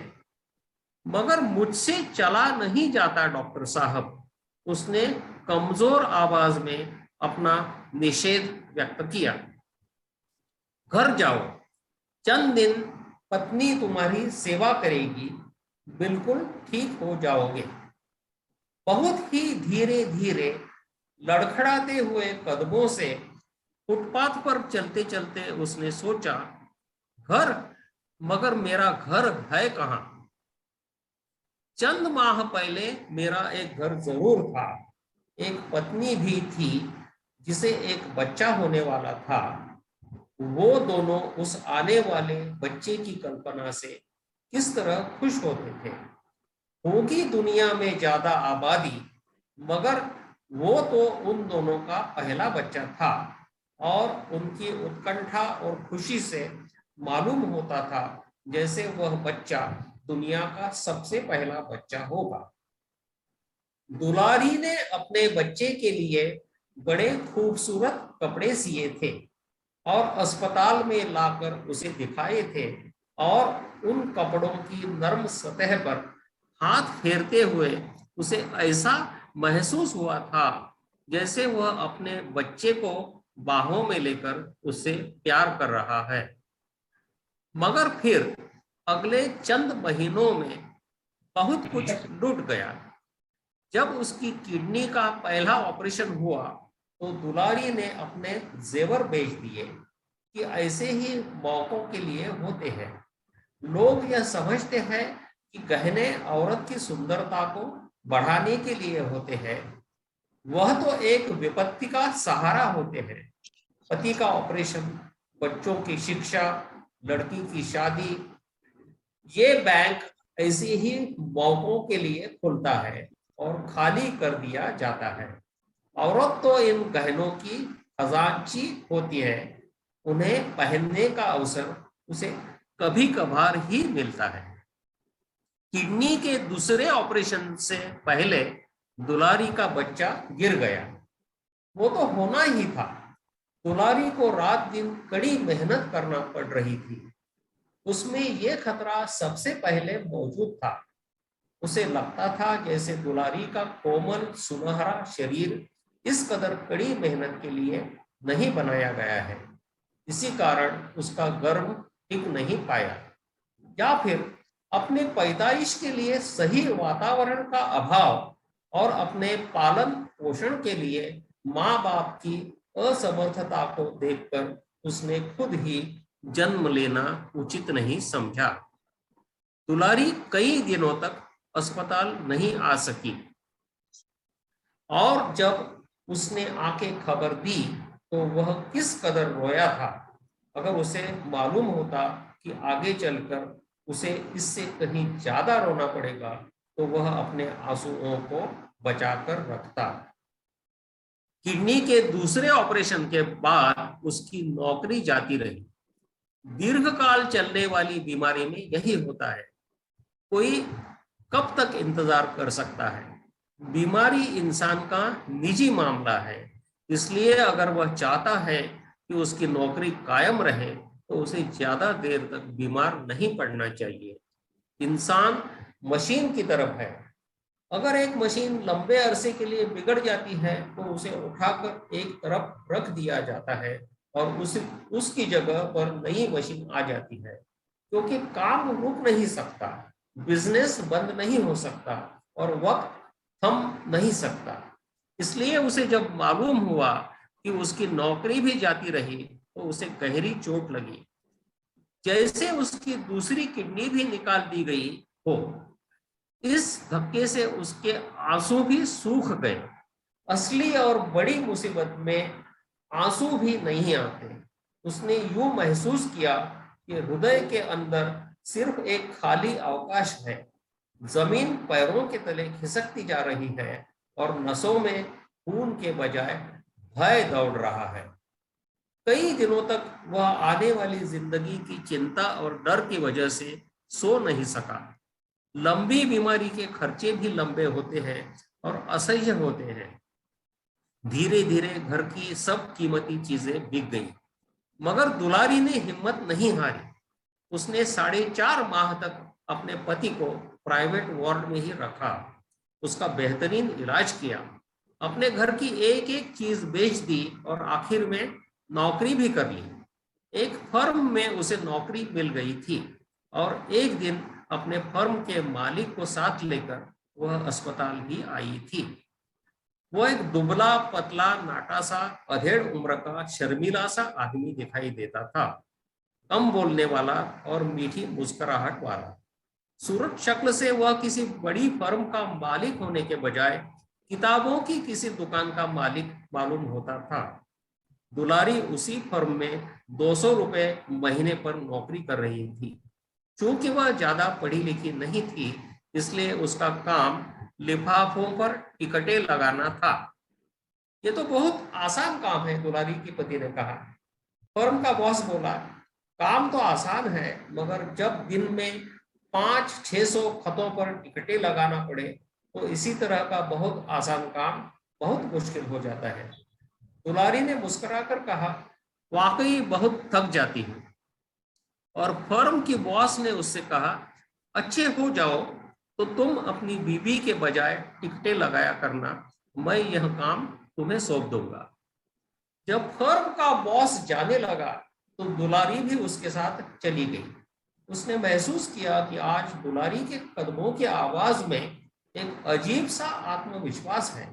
मगर मुझसे चला नहीं जाता डॉक्टर साहब, उसने कमजोर आवाज में अपना निषेध व्यक्त किया। घर जाओ, चंद दिन पत्नी तुम्हारी सेवा करेगी, बिल्कुल ठीक हो जाओगे। बहुत ही धीरे धीरे लड़खड़ाते हुए कदमों से फुटपाथ पर चलते चलते उसने सोचा, घर, मगर मेरा घर है कहाँ? चंद माह पहले मेरा एक घर जरूर था, एक पत्नी भी थी जिसे एक बच्चा होने वाला था। वो दोनों उस आने वाले बच्चे की कल्पना से किस तरह खुश होते थे। होगी दुनिया में ज्यादा आबादी, मगर वो तो उन दोनों का पहला बच्चा था और उनकी उत्कंठा और खुशी से मालूम होता था जैसे वह बच्चा दुनिया का सबसे पहला बच्चा होगा। दुलारी ने अपने बच्चे के लिए बड़े खूबसूरत कपड़े सिए थे और अस्पताल में लाकर उसे दिखाए थे, और उन कपड़ों की नर्म सतह पर हाथ फेरते हुए उसे ऐसा महसूस हुआ था जैसे वह अपने बच्चे को बाहों में लेकर उससे प्यार कर रहा है। मगर फिर अगले चंद महीनों में बहुत कुछ लूट गया। जब उसकी किडनी का पहला ऑपरेशन हुआ तो दुलारी ने अपने जेवर बेच दिए कि ऐसे ही मौकों के लिए होते हैं। लोग यह समझते हैं कि गहने औरत की सुंदरता को बढ़ाने के लिए होते हैं, वह तो एक विपत्ति का सहारा होते हैं। पति का ऑपरेशन, बच्चों की शिक्षा, लड़की की शादी, ये बैंक ऐसे ही मौकों के लिए खुलता है और खाली कर दिया जाता है। औरत तो इन गहनों की खजांची होती है, उन्हें पहनने का अवसर उसे कभी कभार ही मिलता है। किडनी के दूसरे ऑपरेशन से पहले दुलारी का बच्चा गिर गया। वो तो होना ही था। दुलारी को रात दिन कड़ी मेहनत करना पड़ रही थी। उसमें यह खतरा सबसे पहले मौजूद था। उसे लगता था जैसे दुलारी का कोमल सुनहरा शरीर इस कदर कड़ी मेहनत के लिए नहीं बनाया गया है। इसी कारण उसका गर्भ टिक नहीं पाया, या फिर अपने पैदाइश के लिए सही वातावरण का अभाव और अपने पालन पोषण के लिए माँ बाप की असमर्थता को देखकर उसने खुद ही जन्म लेना उचित नहीं समझा। दुलारी कई दिनों तक अस्पताल नहीं आ सकी, और जब उसने आके खबर दी तो वह किस कदर रोया था। अगर उसे मालूम होता कि आगे चलकर उसे इससे कहीं ज्यादा रोना पड़ेगा तो वह अपने आंसुओं को बचाकर रखता। किडनी के दूसरे ऑपरेशन के बाद उसकी नौकरी जाती रही। दीर्घकाल चलने वाली बीमारी में यही होता है। कोई कब तक इंतजार कर सकता है? बीमारी इंसान का निजी मामला है, इसलिए अगर वह चाहता है कि उसकी नौकरी कायम रहे तो उसे ज्यादा देर तक बीमार नहीं पड़ना चाहिए। इंसान मशीन की तरफ है। अगर एक मशीन लंबे अरसे के लिए बिगड़ जाती है तो उसे उठाकर एक तरफ रख दिया जाता है और उसकी जगह पर नई मशीन आ जाती है, क्योंकि काम रुक नहीं सकता, बिजनेस बंद नहीं हो सकता और वक्त थम नहीं सकता। इसलिए उसे जब मालूम हुआ कि उसकी नौकरी भी जाती रही तो उसे गहरी चोट लगी, जैसे उसकी दूसरी किडनी भी निकाल दी गई हो। इस धक्के से उसके आंसू भी सूख गए। असली और बड़ी मुसीबत में आंसू भी नहीं आते। उसने यूं महसूस किया कि हृदय के अंदर सिर्फ एक खाली अवकाश है। जमीन पैरों के तले खिसकती जा रही है और नसों में खून के बजाय भय दौड़ रहा है। कई दिनों तक वह आने वाली जिंदगी की चिंता और डर की वजह से सो नहीं सका। लंबी बीमारी के खर्चे भी लंबे होते हैं और असह्य होते हैं। धीरे धीरे घर की सब कीमती चीजें बिक गई, मगर दुलारी ने हिम्मत नहीं हारी। उसने 4.5 माह तक अपने पति को प्राइवेट वार्ड में ही रखा, उसका बेहतरीन इलाज किया, अपने घर की एक एक चीज बेच दी और आखिर में नौकरी भी कर ली। एक फर्म में उसे नौकरी मिल गई थी और एक दिन अपने फर्म के मालिक को साथ लेकर वह अस्पताल भी आई थी। वो एक दुबला पतला नाटा सा अधेड़ उम्र का शर्मीला सा आदमी दिखाई देता था, कम बोलने वाला और मीठी मुस्कुराहट वाला। सूरत शक्ल से वह किसी बड़ी फर्म का मालिक होने के बजाय किताबों की किसी दुकान का मालिक मालूम होता था। दुलारी उसी फर्म में 200 रुपए महीने पर नौकरी कर रही थी। चूंकि वह ज्यादा पढ़ी लिखी नहीं थी, इसलिए उसका काम लिफाफों पर टिकटें लगाना था। ये तो बहुत आसान काम है, दुलारी के पति ने कहा। फर्म का बॉस बोला, काम तो आसान है, मगर जब दिन में 500-600 खतों पर टिकटें लगाना पड़े तो इसी तरह का बहुत आसान काम बहुत मुश्किल हो जाता है। दुलारी ने मुस्कुराकर कहा, वाकई बहुत थक जाती हूँ। और फर्म की बॉस ने उससे कहा, अच्छे हो जाओ तो तुम अपनी बीवी के बजाय टिकटें लगाया करना, मैं यह काम तुम्हें सौंप दूंगा। जब फर्म का बॉस जाने लगा तो दुलारी भी उसके साथ चली गई। उसने महसूस किया कि आज दुलारी के कदमों की आवाज में एक अजीब सा आत्मविश्वास है।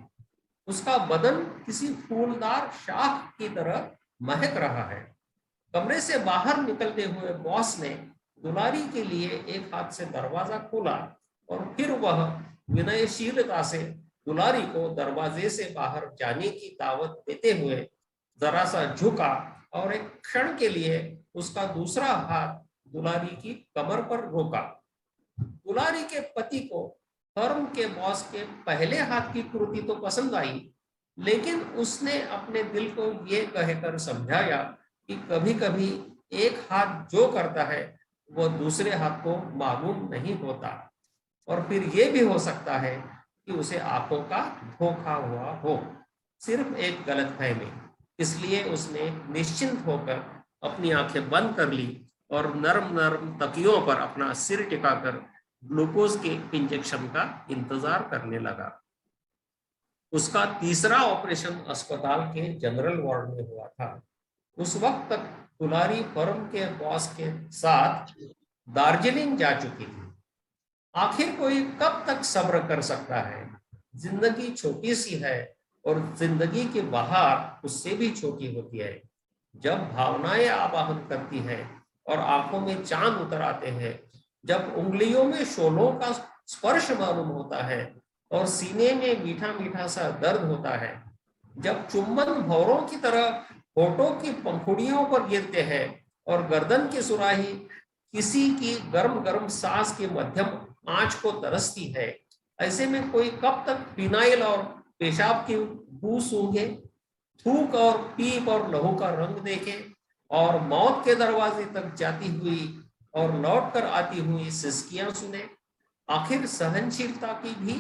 उसका बदन किसी फूलदार शाख की तरह महक रहा है। कमरे से बाहर निकलते हुए बॉस ने दुलारी के लिए एक हाथ से दरवाजा खोला और फिर वह विनयशीलता से दुलारी को दरवाजे से बाहर जाने की दावत देते हुए जरा सा झुका और एक क्षण के लिए उसका दूसरा हाथ दुलारी की कमर पर रोका। दुलारी के पति को फर्म के बॉस के पहले हाथ की कृति तो पसंद आई, लेकिन उसने अपने दिल को ये कहकर समझाया कि कभी कभी एक हाथ जो करता है वो दूसरे हाथ को मालूम नहीं होता, और फिर ये भी हो सकता है कि उसे आंखों का धोखा हुआ हो, सिर्फ एक गलतफहमी। इसलिए उसने निश्चिंत होकर अपनी आंखें बंद कर ली और नरम नरम तकियों पर अपना सिर टिकाकर ग्लूकोज के इंजेक्शन का इंतजार करने लगा। उसका तीसरा ऑपरेशन अस्पताल के जनरल वार्ड में हुआ था। उस वक्त तक दुलारी फर्म के बॉस के साथ दार्जिलिंग जा चुकी थी। आखिर कोई कब तक सब्र कर सकता है? जिंदगी छोटी सी है और जिंदगी की बहार उससे भी छोटी होती है। जब भावनाएं आवाहन करती हैं और आंखों में चांद उतर आते हैं, जब उंगलियों में शोलों का स्पर्श मालूम होता है और सीने में मीठा मीठा सा दर्द होता है, जब चुंबन भौरों की तरह होठों की पंखुड़ियों पर गिरते हैं और गर्दन की सुराही किसी की गर्म गर्म सांस की मध्यम आंच को तरसती है, ऐसे में कोई कब तक फिनाइल और पेशाब की बू सूंघे, थूक और पीप और लहू का रंग देखे और मौत के दरवाजे तक जाती हुई और लौट कर आती हुई सिसकियां सुने? आखिर सहनशीलता की भी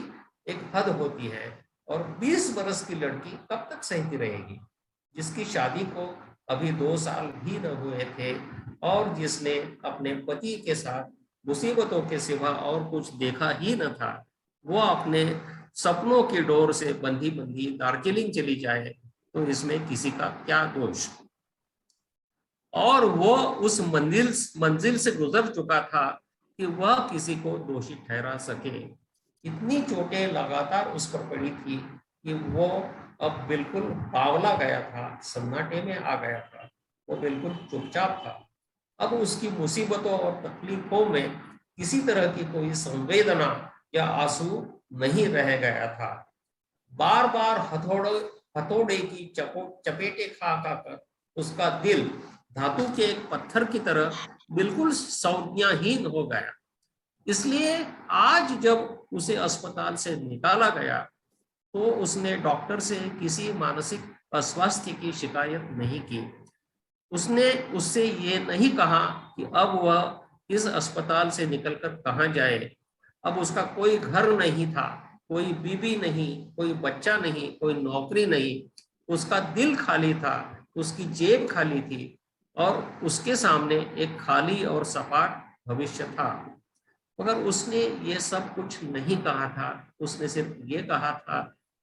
एक हद होती है, और 20 बरस की लड़की कब तक सहती रहेगी, जिसकी शादी को अभी 2 साल भी न हुए थे और जिसने अपने पति के साथ मुसीबतों के सिवा और कुछ देखा ही न था। वो अपने सपनों की डोर से बंधी बंधी दार्जिलिंग चली जाए तो इसमें किसी का क्या दोष? और वो उस मंजिल से गुजर चुका था कि वह किसी को दोषी ठहरा सके। इतनी चोटें लगातार उस पर पड़ी थी कि वो अब बिल्कुल बावला गया था, सन्नाटे में आ गया था। वो बिल्कुल चुपचाप था। अब उसकी मुसीबतों और तकलीफों में किसी तरह की कोई संवेदना या आंसू नहीं रह गया था। बार बार हथौड़े की चपेटे खा कर उसका दिल धातु के एक पत्थर की तरह बिल्कुल संज्ञाहीन हो गया। इसलिए आज जब उसे अस्पताल से निकाला गया तो उसने डॉक्टर से किसी मानसिक अस्वास्थ्य की शिकायत नहीं की। उसने उससे ये नहीं कहा कि अब वह इस अस्पताल से निकलकर कहाँ जाए। अब उसका कोई घर नहीं था, कोई बीवी नहीं, कोई बच्चा नहीं, कोई नौकरी नहीं। उसका दिल खाली था, उसकी जेब खाली थी और उसके सामने एक खाली और सपाट भविष्य था। मगर उसने ये सब कुछ नहीं कहा था। उसने सिर्फ ये कहा था,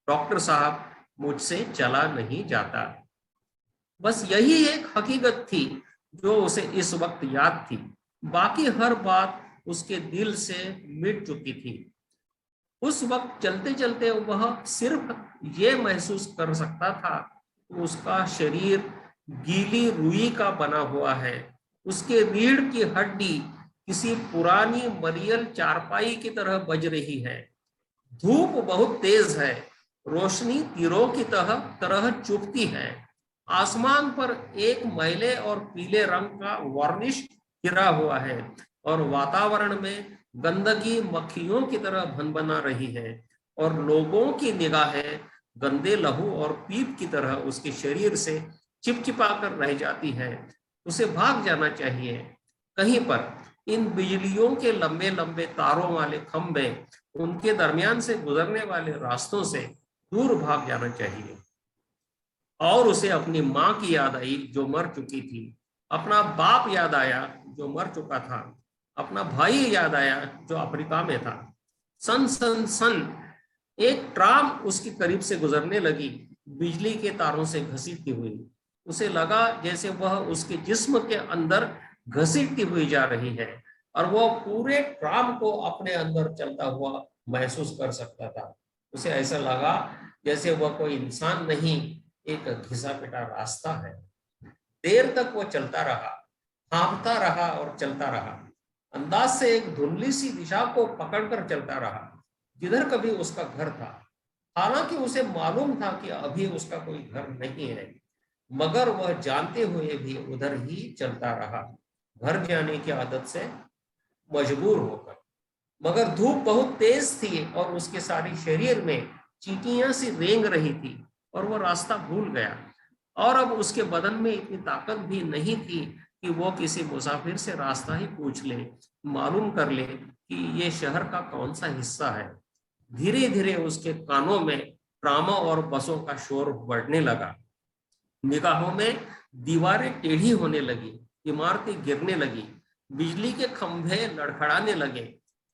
डॉक्टर साहब मुझसे चला नहीं जाता। बस यही एक हकीकत थी जो उसे इस वक्त याद थी। बाकी हर बात उसके दिल से मिट चुकी थी। उस वक्त चलते चलते वह सिर्फ ये महसूस कर सकता था कि उसका शरीर गीली रुई का बना हुआ है। उसके रीढ़ की हड्डी किसी पुरानी मरियल चारपाई की तरह बज रही है। धूप बहुत तेज है, रोशनी तीरों की तरह चुभती है। आसमान पर एक मैले और पीले रंग का वार्निश गिरा हुआ है और वातावरण में गंदगी मक्खियों की तरह भनभना रही है और लोगों की निगाहें गंदे लहू और पीप की तरह उसके शरीर से चिपचिपा कर रह जाती है। उसे भाग जाना चाहिए कहीं पर। इन बिजलियों के लंबे लंबे तारों वाले खंभे, उनके दरमियान से गुजरने वाले रास्तों से दूर भाग जाना चाहिए। और उसे अपनी माँ की याद आई जो मर चुकी थी, अपना बाप याद आया जो मर चुका था, अपना भाई याद आया जो अफ्रीका में था। सन सन सन एक ट्राम उसके करीब से गुजरने लगी, बिजली के तारों से घसीटती हुई। उसे लगा जैसे वह उसके जिस्म के अंदर घसीटती हुई जा रही है और वह पूरे ट्राम को अपने अंदर चलता हुआ महसूस कर सकता था। उसे ऐसा लगा जैसे वह कोई इंसान नहीं, एक घिसा पिटा रास्ता है। देर तक वो चलता रहा, हाँफता रहा और चलता रहा। अंदाज से एक धुंधली सी दिशा को पकड़कर चलता रहा, जिधर कभी उसका घर था। हालांकि उसे मालूम था कि अभी उसका कोई घर नहीं है, मगर वह जानते हुए भी उधर ही चलता रहा, घर जाने की आदत से मजबूर होकर। मगर धूप बहुत तेज थी और उसके सारे शरीर में चींटियां सी रेंग रही थी और वह रास्ता भूल गया। और अब उसके बदन में इतनी ताकत भी नहीं थी कि वो किसी मुसाफिर से रास्ता ही पूछ ले, मालूम कर ले कि ये शहर का कौन सा हिस्सा है। धीरे धीरे उसके कानों में ट्रामों और बसों का शोर बढ़ने लगा। निगाहों में दीवारें टेढ़ी होने लगी, इमारतें गिरने लगी, बिजली के खंभे लड़खड़ाने लगे।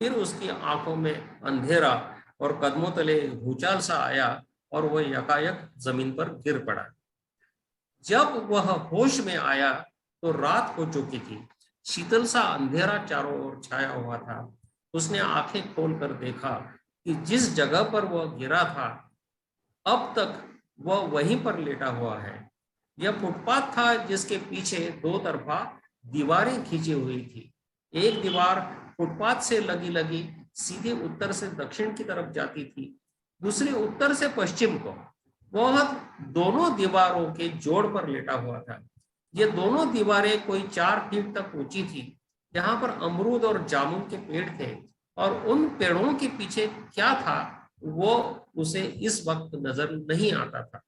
फिर उसकी आंखों में अंधेरा और कदमों तले भूचाल सा आया और वह यकायक जमीन पर गिर पड़ा। जब वह होश में आया तो रात हो चुकी थी। शीतल सा अंधेरा चारों ओर छाया हुआ था। उसने आंखें खोलकर देखा कि जिस जगह पर वह गिरा था, अब तक वह वहीं पर लेटा हुआ है। यह फुटपाथ था जिसके पीछे दो तरफा दीवारें खींची हुई थी। एक दीवार फुटपाथ से लगी लगी सीधे उत्तर से दक्षिण की तरफ जाती थी, दूसरी उत्तर से पश्चिम को। वह दोनों दीवारों के जोड़ पर लेटा हुआ था। ये दोनों दीवारें कोई 4 फीट तक ऊंची थी, जहां पर अमरूद और जामुन के पेड़ थे, और उन पेड़ों के पीछे क्या था वो उसे इस वक्त नजर नहीं आता था।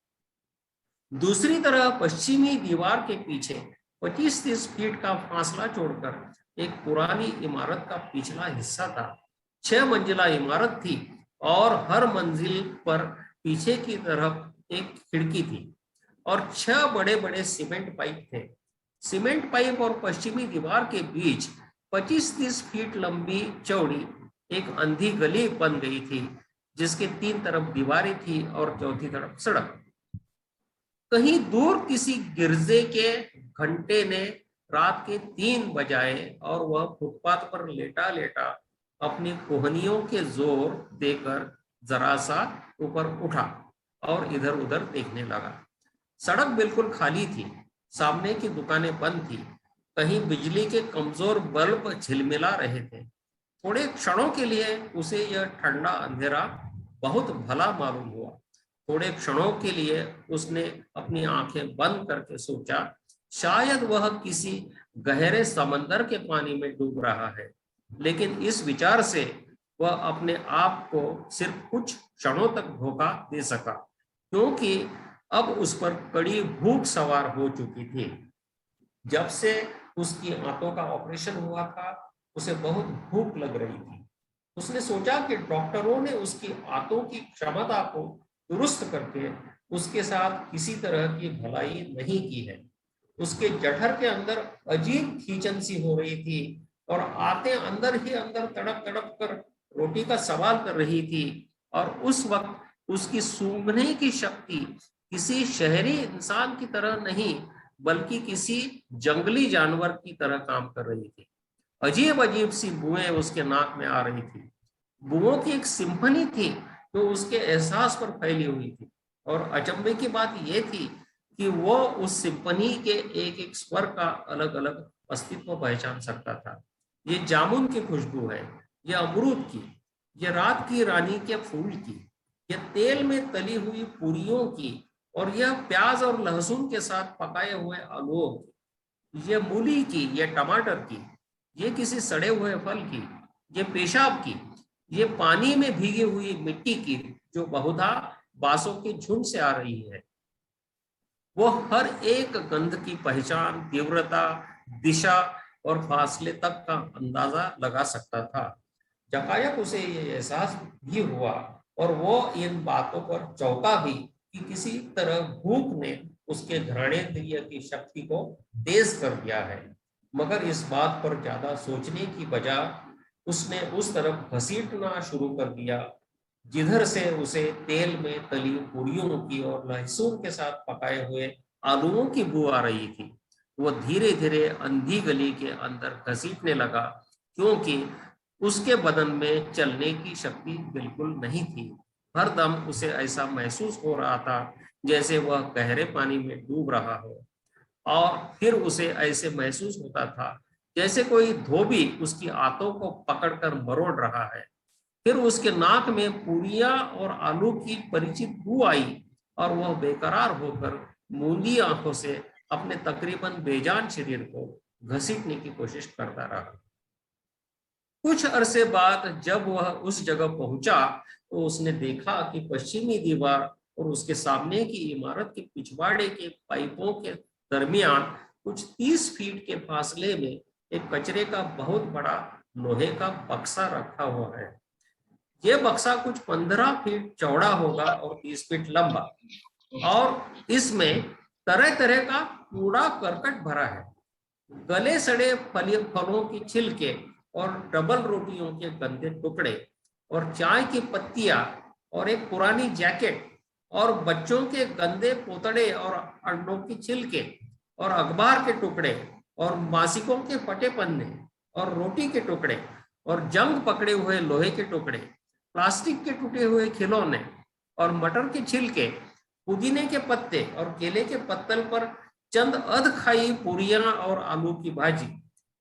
दूसरी तरफ पश्चिमी दीवार के पीछे 25-30 फीट का फासला छोड़कर एक पुरानी इमारत का पिछला हिस्सा था। 6 मंजिला इमारत थी और हर मंजिल पर पीछे की तरफ एक खिड़की थी और 6 बड़े बड़े सीमेंट पाइप थे। सीमेंट पाइप और पश्चिमी दीवार के बीच 25-30 फीट लंबी चौड़ी एक अंधी गली बन गई थी, जिसके 3 तरफ दीवारें थी और चौथी तरफ सड़क। कहीं दूर किसी गिरजे के घंटे ने रात के 3 बजाए और वह फुटपाथ पर लेटा लेटा अपनी कोहनियों के जोर देकर जरा सा ऊपर उठा और इधर उधर देखने लगा। सड़क बिल्कुल खाली थी, सामने की दुकानें बंद थी, कहीं बिजली के कमजोर बल्ब झिलमिला रहे थे। थोड़े क्षणों के लिए उसे यह ठंडा अंधेरा बहुत भला मालूम हुआ। थोड़े क्षणों के लिए उसने अपनी आंखें बंद करके सोचा, शायद वह किसी गहरे समंदर के पानी में डूब रहा है। लेकिन इस विचार से वह अपने आप को सिर्फ कुछ क्षणों तक धोखा दे सका, क्योंकि अब उस पर कड़ी भूख सवार हो चुकी थी। जब से उसकी आंतों का ऑपरेशन हुआ था, उसे बहुत भूख लग रही थी। उसने सोचा कि डॉक्टरों ने उसकी आंतों की क्षमता को दुरुस्त करके उसके साथ किसी तरह की भलाई नहीं की है। उसके जठर के अंदर अजीब खींचन सी हो रही थी और आते अंदर ही अंदर तड़प तड़प कर रोटी का सवाल कर रही थी। और उस वक्त उसकी सूंघने की शक्ति किसी शहरी इंसान की तरह नहीं बल्कि किसी जंगली जानवर की तरह काम कर रही थी। अजीब अजीब सी बुएं उसके नाक में आ रही थी। बुओं की एक सिम्फनी थी जो उसके एहसास पर फैली हुई थी। और अचंभे की बात यह थी कि वो उस सिम्फनी के एक एक स्वर का अलग अलग अस्तित्व पहचान सकता था। ये जामुन की खुशबू है, ये अमरूद की, ये रात की रानी के फूल की, ये तेल में तली हुई पूरियों की, और यह प्याज और लहसुन के साथ पकाए हुए आलूओं की, ये मूली की, ये टमाटर की, ये किसी सड़े हुए फल की, ये पेशाब की, ये पानी में भीगी हुई मिट्टी की जो बहुधा बांसों के झुंड से आ रही है। वो हर एक गंध की पहचान, तीव्रता, दिशा और फासले तक का अंदाजा लगा सकता था। जकायक उसे ये एहसास भी हुआ और वो इन बातों पर चौंका भी कि किसी तरह भूख ने उसके घ्राणेंद्रिय की शक्ति को तेज कर दिया है। मगर इस बात पर ज्यादा सोचने की बजाय उसने उस तरफ घसीटना शुरू कर दिया जिधर से उसे तेल में तली पूरियों की और लहसुन के साथ पकाए हुए आलूओं की बू आ रही थी। वो धीरे धीरे अंधी गली के अंदर घसीटने लगा क्योंकि उसके बदन में चलने की शक्ति बिल्कुल नहीं थी। हर दम उसे ऐसा महसूस हो रहा था जैसे वह गहरे पानी में डूब रहा हो, और फिर उसे ऐसे महसूस होता था जैसे कोई धोबी उसकी आंतों को पकड़कर मरोड़ रहा है। फिर उसके नाक में पूरियां और आलू की परिचित बू आई और वह बेकरार होकर मूंदी आंखों से अपने तकरीबन बेजान शरीर को घसीटने की कोशिश करता रहा। कुछ अरसे बाद जब वह उस जगह पहुंचा तो उसने देखा कि पश्चिमी दीवार और उसके सामने की इमारत के पिछवाड़े के पाइपों के दरमियान कुछ 30 फीट के फासले में एक कचरे का बहुत बड़ा लोहे का बक्सा रखा हुआ है। यह बक्सा कुछ 15 फीट चौड़ा होगा और 30 फीट लंबा, और इसमें तरह तरह का कूड़ा करकट भरा है। गले सड़े फलों की छिलके और डबल रोटियों के गंदे टुकड़े और चाय की पत्तियां और एक पुरानी जैकेट और बच्चों के गंदे पोतड़े और अंडों की छिलके और अखबार के टुकड़े और मासिकों के फटे पन्ने और रोटी के टुकड़े और जंग पकड़े हुए लोहे के टुकड़े, प्लास्टिक के टूटे हुए खिलौने और मटर के छिलके, पुदीने के पत्ते और केले के पत्तल पर चंद अध खाई पूरियां और आलू की भाजी।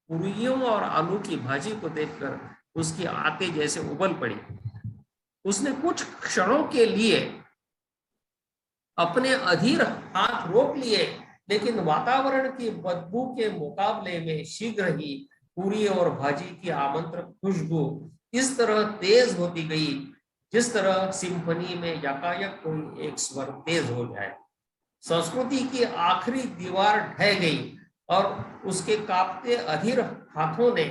पूरियों और आलू की भाजी को देखकर उसकी आंखें जैसे उबल पड़ी। उसने कुछ क्षणों के लिए अपने अधीर हाथ रोक लिए, लेकिन वातावरण की बदबू के मुकाबले में शीघ्र ही पूरी और भाजी की आमंत्रक खुशबू इस तरह तेज होती गई जिस तरह सिम्फनी में यकायक कोई एक स्वर तेज हो जाए। संस्कृति की आखिरी दीवार ढह गई और उसके कांपते अधीर हाथों ने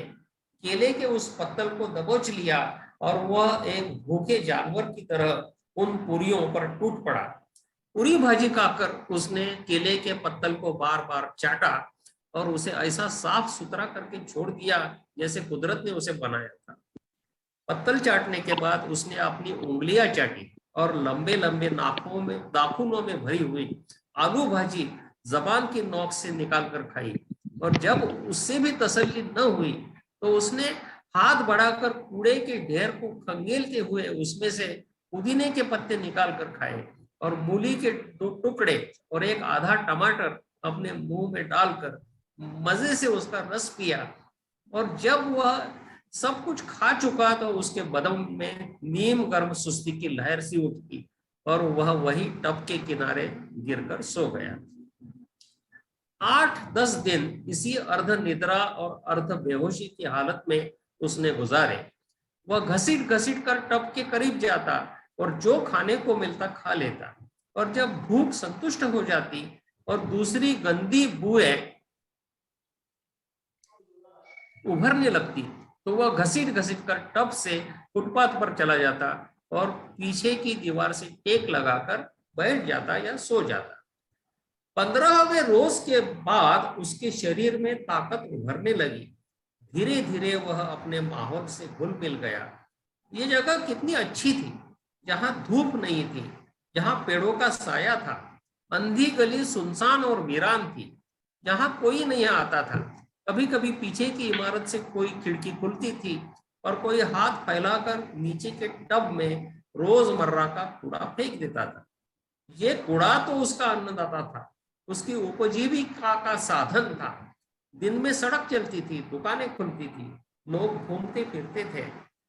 केले के उस पत्तल को दबोच लिया और वह एक भूखे जानवर की तरह उन पूरियों पर टूट पड़ा। पूरी भाजी खाकर उसने केले के पत्तल को बार बार चाटा और उसे ऐसा साफ सुथरा करके छोड़ दिया जैसे कुदरत ने उसे बनाया था। पत्तल चाटने के बाद उसने अपनी उंगलियां चाटी और लंबे लंबे नाखूनों में भरी हुई आलू भाजी जबान की नोक से निकाल कर खाई। और जब उससे भी तसल्ली न हुई तो उसने हाथ बढ़ाकर कूड़े के ढेर को खंगेलते हुए उसमें से पुदीने के पत्ते निकाल कर खाए और मूली के 2 टुकड़े और एक आधा टमाटर अपने मुंह में डालकर मजे से उसका रस पिया। और जब वह सब कुछ खा चुका तो उसके बदन में नीम गर्म सुस्ती की लहर सी उठी और वह वही टब के किनारे गिरकर सो गया। 8-10 दिन इसी अर्ध निद्रा और अर्ध बेहोशी की हालत में उसने गुजारे। वह घसीट घसीट कर टब के करीब जाता और जो खाने को मिलता खा लेता, और जब भूख संतुष्ट हो जाती और दूसरी गंदी बुएं उभरने लगती तो वह घसीट घसीट कर टब से फुटपाथ पर चला जाता और पीछे की दीवार से टेक लगाकर बैठ जाता या सो जाता। 15वें रोज के बाद उसके शरीर में ताकत उभरने लगी। धीरे धीरे वह अपने माहौल से घुल मिल गया। ये जगह कितनी अच्छी थी, जहाँ धूप नहीं थी, जहाँ पेड़ों का साया था। अंधी गली सुनसान और वीरान थी, जहाँ कोई नहीं आता था। कभी कभी पीछे की इमारत से कोई खिड़की खुलती थी और कोई हाथ फैलाकर नीचे के टब में रोजमर्रा का कूड़ा फेंक देता था। ये कूड़ा तो उसका अन्नदाता था, उसकी उपजीविका का साधन था। दिन में सड़क चलती थी, दुकानें खुलती थी, लोग घूमते फिरते थे।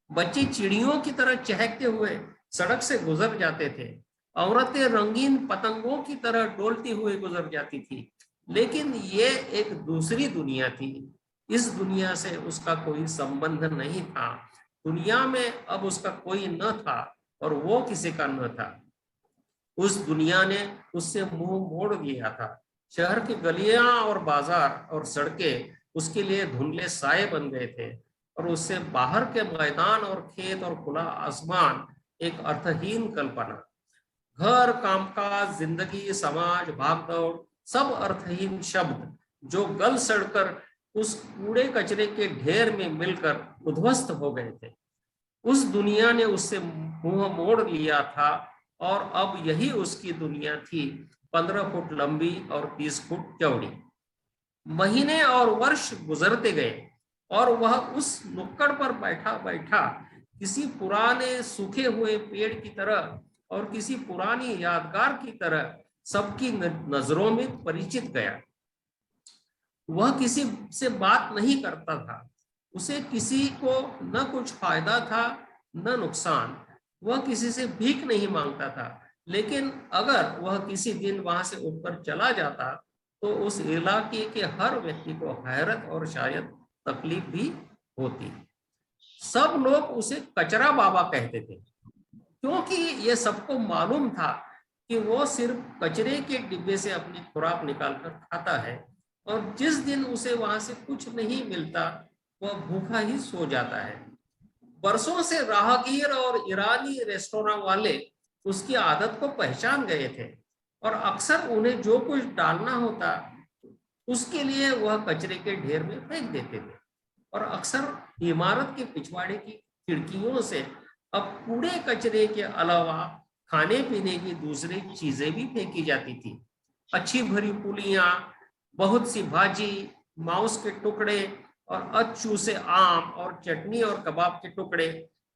बच्चे चिड़ियों की तरह चहकते हुए सड़क से गुजर जाते थे। औरतें रंगीन पतंगों की तरह डोलती हुई गुजर जाती थी। लेकिन ये एक दूसरी दुनिया थी। इस दुनिया से उसका कोई संबंध नहीं था। दुनिया में अब उसका कोई न था और वो किसी का न था। उस दुनिया ने उससे मुंह मोड़ लिया था। शहर की गलियां और बाजार और सड़कें उसके लिए धुंधले साए बन गए थे और उससे बाहर के मैदान और खेत और खुला आसमान एक अर्थहीन कल्पना। घर, कामकाज, जिंदगी, समाज, भागदौड़, सब अर्थहीन शब्द जो गल सड़कर उस कूड़े कचरे के ढेर में मिलकर उद्ध्वस्त हो गए थे। उस दुनिया ने उससे मुंह मोड़ लिया था और अब यही उसकी दुनिया थी, 15 फुट लंबी और 30 फुट चौड़ी। महीने और वर्ष गुजरते गए और वह उस नुक्कड़ पर बैठा बैठा किसी पुराने सूखे हुए पेड़ की तरह और किसी पुरानी यादगार की तरह सबकी नजरों में परिचित गया। वह किसी से बात नहीं करता था। उसे किसी को न कुछ फायदा था न नुकसान। वह किसी से भीख नहीं मांगता था। लेकिन अगर वह किसी दिन वहां से उठकर चला जाता तो उस इलाके के हर व्यक्ति को हैरत और शायद तकलीफ भी होती। सब लोग उसे कचरा बाबा कहते थे, क्योंकि ये सबको मालूम था कि वो सिर्फ कचरे के डिब्बे से अपनी खुराक निकालकर खाता है और जिस दिन उसे वहां से कुछ नहीं मिलता वह भूखा ही सो जाता है। बरसों से राहगीर और ईरानी रेस्टोरेंट वाले उसकी आदत को पहचान गए थे और अक्सर उन्हें जो कुछ डालना होता उसके लिए वह कचरे के ढेर में फेंक देते थे। और अक्सर इमारत के पिछवाड़े की खिड़कियों से अब कूड़े कचरे के अलावा खाने पीने की दूसरी चीजें भी फेंकी जाती थी। अच्छी भरी पुलियां, बहुत सी भाजी, मांस के टुकड़े और अच्छू से आम और चटनी और कबाब के टुकड़े,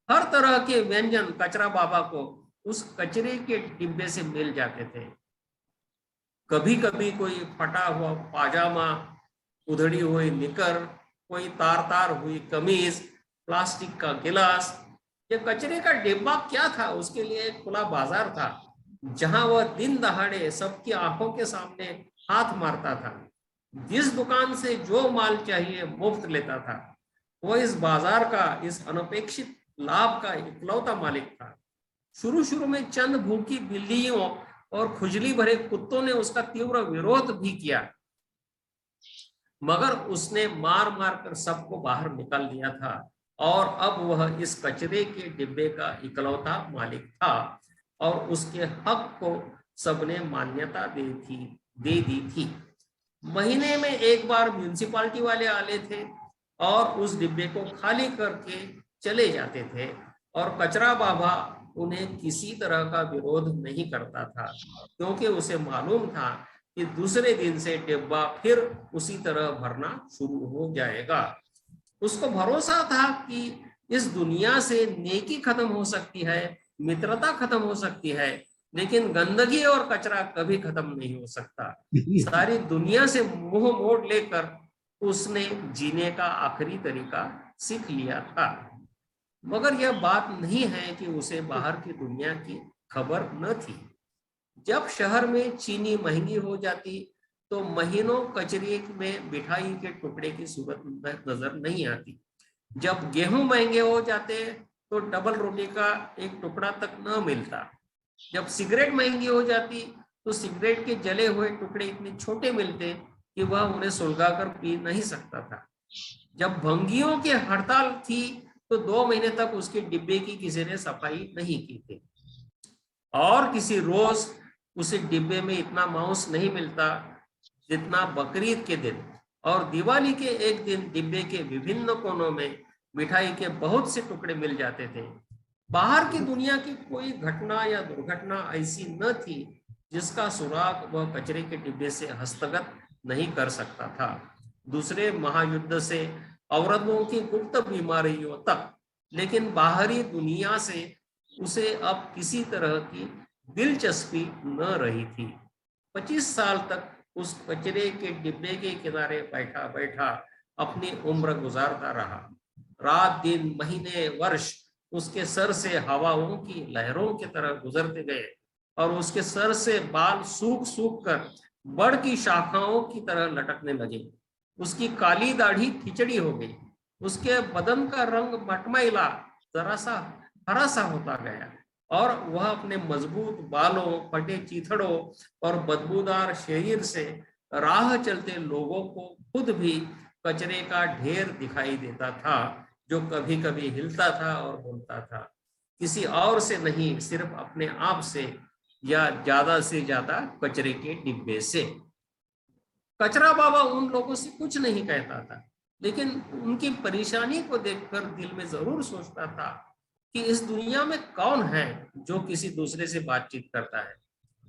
हर तरह के व्यंजन कचरा बाबा को उस कचरे के डिब्बे से मिल जाते थे। कभी कभी कोई फटा हुआ पाजामा, उधड़ी हुई निकर, कोई तार तार हुई कमीज, प्लास्टिक का गिलास। ये कचरे का डिब्बा क्या था, उसके लिए एक खुला बाजार था जहां वह दिन दहाड़े सबकी आंखों के सामने हाथ मारता था। जिस दुकान से जो माल चाहिए मुफ्त लेता था। वह इस बाजार का, इस अनपेक्षित लाभ का इकलौता मालिक था। शुरू शुरू में चंद भूखी बिल्लियों और खुजली भरे कुत्तों ने उसका तीव्र विरोध भी किया, मगर उसने मार मार कर सबको बाहर निकाल दिया था और अब वह इस कचरे के डिब्बे का इकलौता मालिक था और उसके हक को सबने मान्यता दे दी थी। महीने में एक बार म्यूनिसिपालिटी वाले आते थे और उस डिब्बे को खाली करके चले जाते थे और कचरा बाबा उन्हें किसी तरह का विरोध नहीं करता था, क्योंकि उसे मालूम था कि दूसरे दिन से डिब्बा फिर उसी तरह भरना शुरू हो जाएगा। उसको भरोसा था कि इस दुनिया से नेकी खत्म हो सकती है, मित्रता खत्म हो सकती है, लेकिन गंदगी और कचरा कभी खत्म नहीं हो सकता। सारी दुनिया से मुंह मोड़ लेकर उसने जीने का आखिरी तरीका सीख लिया था। मगर यह बात नहीं है कि उसे बाहर की दुनिया की खबर न थी। जब शहर में चीनी महंगी हो जाती तो महीनों कचरे में मिठाई के टुकड़े की सूरत नजर नहीं आती। जब गेहूं महंगे हो जाते तो डबल रोटी का एक टुकड़ा तक न मिलता। जब सिगरेट महंगी हो जाती तो सिगरेट के जले हुए टुकड़े इतने छोटे मिलते कि वह उन्हें सुलगाकर पी नहीं सकता था। जब भंगियों की हड़ताल थी तो 2 महीने तक उसके डिब्बे की किसी ने सफाई नहीं की थी और किसी रोज उसे डिब्बे में इतना मांस नहीं मिलता जितना बकरीद के दिन और दिवाली के एक दिन डिब्बे के विभिन्न कोनों में मिठाई के बहुत से टुकड़े मिल जाते थे। बाहर की दुनिया की कोई घटना या दुर्घटना ऐसी न थी जिसका सुराग वह कचरे के डिब्बे से हस्तगत नहीं कर सकता था। दूसरे महायुद्ध से अवरोधों की गुप्त बीमारियों तक, लेकिन बाहरी दुनिया से उसे अब किसी तरह की दिलचस्पी न रही थी। 25 साल तक उस कचरे के डिब्बे के किनारे बैठा बैठा अपनी उम्र गुजारता रहा। रात दिन महीने वर्ष उसके सर से हवाओं की लहरों की तरह गुजरते गए और उसके सर से बाल सूख सूख कर बड़ की शाखाओं की तरह लटकने लगे। उसकी काली दाढ़ी खिचड़ी हो गई। उसके बदन का रंग मटमैला जरा सा हरा सा होता गया और वह अपने मजबूत बालों, फटे चीथड़ों और बदबूदार शरीर से राह चलते लोगों को खुद भी कचरे का ढेर दिखाई देता था, जो कभी कभी हिलता था और बोलता था, किसी और से नहीं, सिर्फ अपने आप से या ज्यादा से ज्यादा कचरे के डिब्बे से। कचरा बाबा उन लोगों से कुछ नहीं कहता था, लेकिन उनकी परेशानी को देखकर दिल में जरूर सोचता था कि इस दुनिया में कौन है जो किसी दूसरे से बातचीत करता है।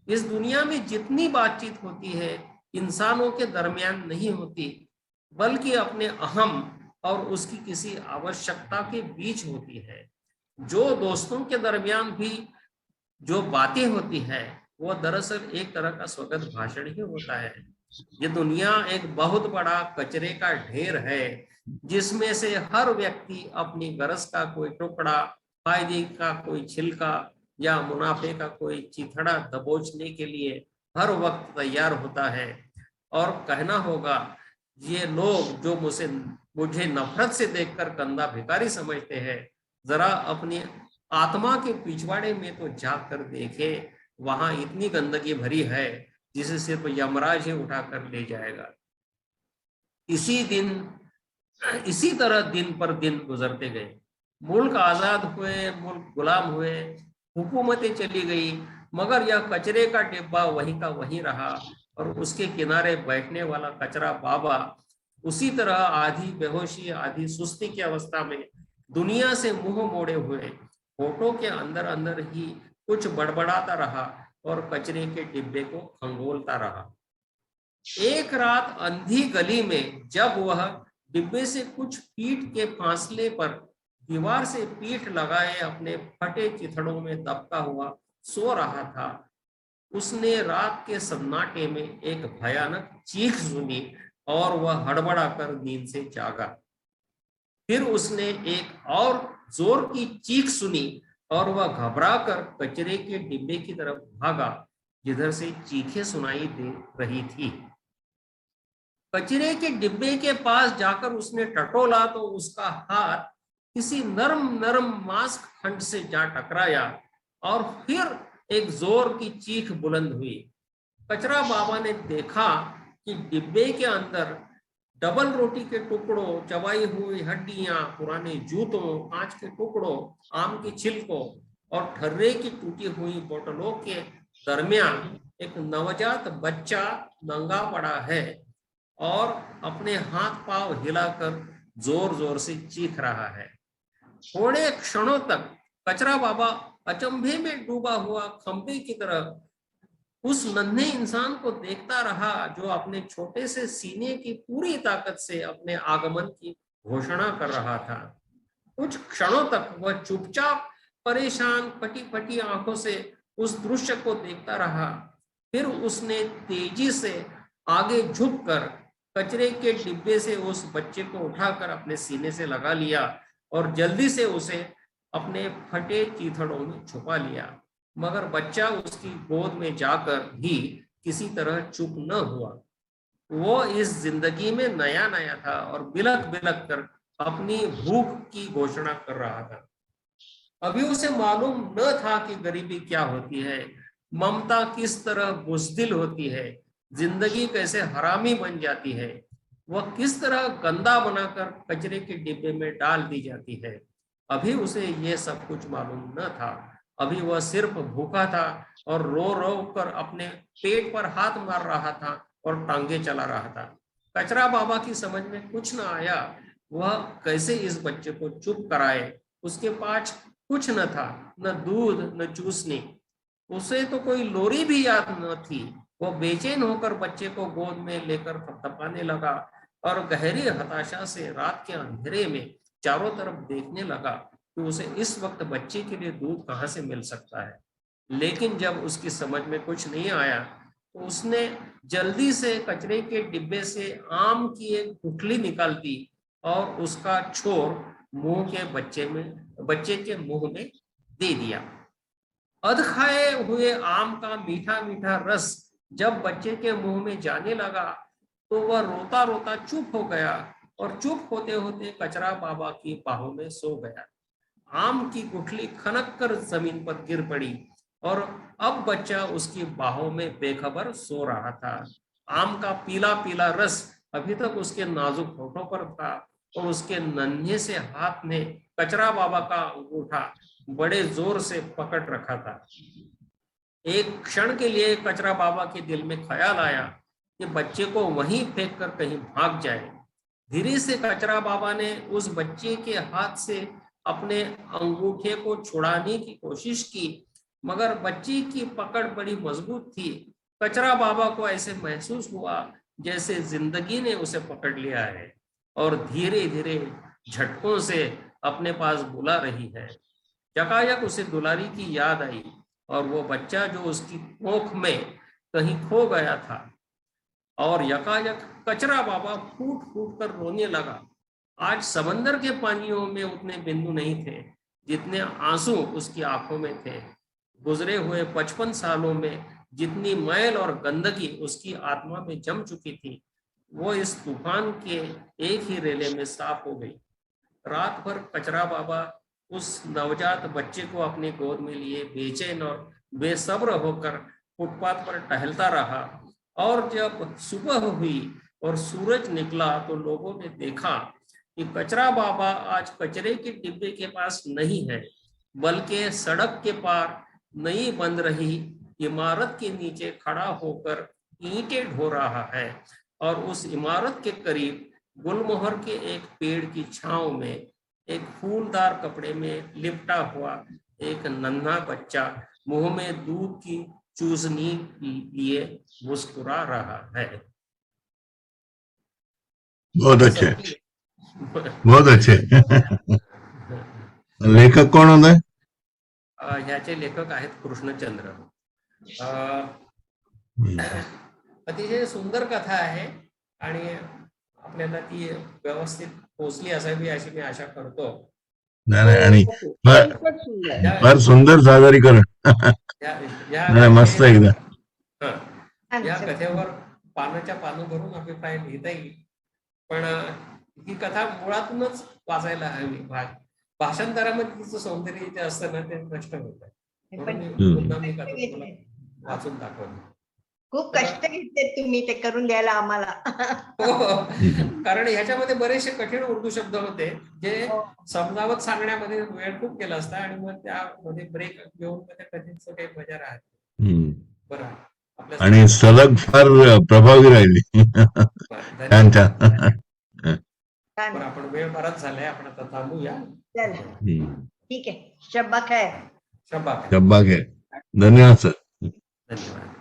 इस दुनिया में जितनी बातचीत होती है इंसानों के दरमियान नहीं होती, बल्कि अपने अहम और उसकी किसी आवश्यकता के बीच होती है। जो दोस्तों के दरमियान भी जो बातें होती है वो दरअसल एक तरह का स्वगत भाषण ही होता है। ये दुनिया एक बहुत बड़ा कचरे का ढेर है जिसमें से हर व्यक्ति अपनी गरज का कोई टुकड़ा, फायदे का कोई छिलका या मुनाफे का कोई चिथड़ा दबोचने के लिए हर वक्त तैयार होता है। और कहना होगा, ये लोग जो मुझे नफरत से देखकर गंदा भिखारी समझते हैं, जरा अपनी आत्मा के पिछवाड़े में तो झांक कर देखे, वहां इतनी गंदगी भरी है जिसे सिर्फ यमराज ही उठाकर ले जाएगा। इसी तरह दिन पर दिन गुजरते गए। मुल्क आजाद हुए, मुल्क गुलाम हुए, हुकूमतें चली गई, मगर यह कचरे का डिब्बा वहीं का वहीं रहा और उसके किनारे बैठने वाला कचरा बाबा उसी तरह आधी बेहोशी आधी सुस्ती की अवस्था में दुनिया से मुंह मोड़े हुए फोटो के अंदर अंदर ही कुछ बड़बड़ाता रहा और कचरे के डिब्बे को खंगोलता रहा। एक रात अंधी गली में जब वह डिब्बे से कुछ फीट के फासले पर दीवार से पीठ लगाए अपने फटे चिथड़ों में दबका हुआ सो रहा था, उसने रात के सन्नाटे में एक भयानक चीख सुनी और वह हड़बड़ाकर नींद से जागा। फिर उसने एक और जोर की चीख सुनी और वह घबराकर कचरे के डिब्बे की तरफ भागा जिधर से चीखें सुनाई दे रही थी। कचरे के डिब्बे के पास जाकर उसने टटोला तो उसका हाथ किसी नरम नरम मांस खंड से जा टकराया और फिर एक जोर की चीख बुलंद हुई। कचरा बाबा ने देखा कि डिब्बे के अंदर डबल रोटी के टुकड़ों, चबाई हुई हड्डियां, पुराने जूतों, कांच के टुकड़ों, आम के छिलकों और ठर्रे की टूटी हुई बोतलों के दरमियान एक नवजात बच्चा नंगा पड़ा है और अपने हाथ पांव हिलाकर जोर जोर से चीख रहा है। थोड़े क्षणों तक कचरा बाबा अचंभे में डूबा हुआ खंबे की तरह उस नन्हे इंसान को देखता रहा जो अपने छोटे से सीने की पूरी ताकत से अपने आगमन की घोषणा कर रहा था। कुछ क्षणों तक वह चुपचाप परेशान फटी फटी आंखों से उस दृश्य को देखता रहा। फिर उसने तेजी से आगे झुककर कचरे के डिब्बे से उस बच्चे को उठाकर अपने सीने से लगा लिया और जल्दी से उसे अपने फटे चीथड़ों में छुपा लिया। मगर बच्चा उसकी गोद में जाकर भी किसी तरह चुप न हुआ। वो इस जिंदगी में नया नया था और बिलक बिलक कर अपनी भूख की घोषणा कर रहा था। अभी उसे मालूम न था कि गरीबी क्या होती है, ममता किस तरह बुज़दिल होती है, जिंदगी कैसे हरामी बन जाती है, वह किस तरह गंदा बनाकर कचरे के डिब्बे में डाल दी जाती है। अभी उसे ये सब कुछ मालूम न था। अभी वह सिर्फ भूखा था और रो रो कर अपने पेट पर हाथ मार रहा था और टांगे चला रहा था। कचरा बाबा की समझ में कुछ न आया, वह कैसे इस बच्चे को चुप कराए। उसके पास कुछ न था, न दूध न चूसनी, उसे तो कोई लोरी भी याद न थी। वो बेचैन होकर बच्चे को गोद में लेकर थपथपाने लगा और गहरी हताशा से रात के अंधेरे में चारों तरफ देखने लगा कि उसे इस वक्त बच्चे के लिए दूध कहाँ से मिल सकता है। लेकिन जब उसकी समझ में कुछ नहीं आया तो उसने जल्दी से कचरे के डिब्बे से आम की एक गुठली निकाल दी और उसका छोर बच्चे के मुंह में दे दिया। अध खाए हुए आम का मीठा मीठा रस जब बच्चे के मुंह में जाने लगा तो वह रोता रोता चुप हो गया और चुप होते होते कचरा बाबा की बाहों में सो गया। आम की गुठली खनक कर जमीन पर गिर पड़ी और अब बच्चा उसकी बाहों में बेखबर सो रहा था। आम का पीला पीला रस अभी तक उसके नाजुक होठों पर था और उसके नन्हे से हाथ ने कचरा बाबा का अंगूठा बड़े जोर से पकड़ रखा था। एक क्षण के लिए कचरा बाबा के दिल में ख्याल आया कि बच्चे को वहीं फेंक कर कहीं भाग जाए। धीरे से कचरा बाबा ने उस बच्चे के हाथ से अपने अंगूठे को छुड़ाने की कोशिश की, मगर बच्चे की पकड़ बड़ी मजबूत थी। कचरा बाबा को ऐसे महसूस हुआ जैसे जिंदगी ने उसे पकड़ लिया है और धीरे धीरे झटकों से अपने पास बुला रही है। यकायक उसे दुलारी की याद आई और वो बच्चा जो उसकी कोख में कहीं खो गया था, और यकायक कचरा बाबा फूट फूट कर रोने लगा। आज समंदर के पानियों में उतने बिंदु नहीं थे जितने आंसू उसकी आंखों में थे। गुजरे हुए 55 सालों में जितनी मैल और गंदगी उसकी आत्मा में जम चुकी थी, वो इस तूफान के एक ही रेले में साफ हो गई। रात भर कचरा बाबा उस नवजात बच्चे को अपनी गोद में लिए बेचैन और बेसब्र होकर फुटपाथ पर टहलता रहा, और जब सुबह हुई और सूरज निकला तो लोगों ने देखा कि कचरा बाबा आज कचरे के डिब्बे के पास नहीं है, बल्कि सड़क के पार नई बन रही इमारत के नीचे खड़ा होकर ईंटें ढो रहा है, और उस इमारत के करीब गुलमोहर के एक पेड़ की छांव में एक फूलदार कपड़े में लिपटा हुआ एक नन्हा बच्चा मुंह में दूध की चूसनी लिए मुस्कुरा रहा है। बहुत अच्छे, बहुत अच्छे. लेखक कोण होते? ह्याचे लेखक आहेत कृष्णचंद्र. अतिशय सुंदर कथा आहे आणि आपल्याला ती व्यवस्थित पोचली असावी अशी मी आशा करतो. नाही, आणि खूपच सुंदर. फार सुंदर सादरीकरण. मस्त एकदम. या कथेवर पानाच्या पानं भरून अभिप्राय लिहिता येईल, पण ही कथा मुळातूनच वाचायला हवी. भाषांतरामध्ये तिचं सौंदर्य जे असतं ना ते नष्ट होतं. म्हणून मी कथा तुम्हाला वाचून दाखवली. खूप कष्ट घेतले तुम्ही ते करून द्यायला आम्हाला. कारण ह्याच्यामध्ये बरेचसे कठीण उर्दू शब्द होते जे समजावत सांगण्यामध्ये वेळ खूप गेला असता आणि मग त्यामध्ये ब्रेक घेऊन त्या कथेचं काही मजा राहते. बरं, आणि सलग फार प्रभावी राहिली. छान छान. पण आपण वेळ बराच झालाय, आपण आता थांबूया. ठीक आहे. शब्बा खैर. शब्बा शब्बा खैर. धन्यवाद सर. धन्यवाद.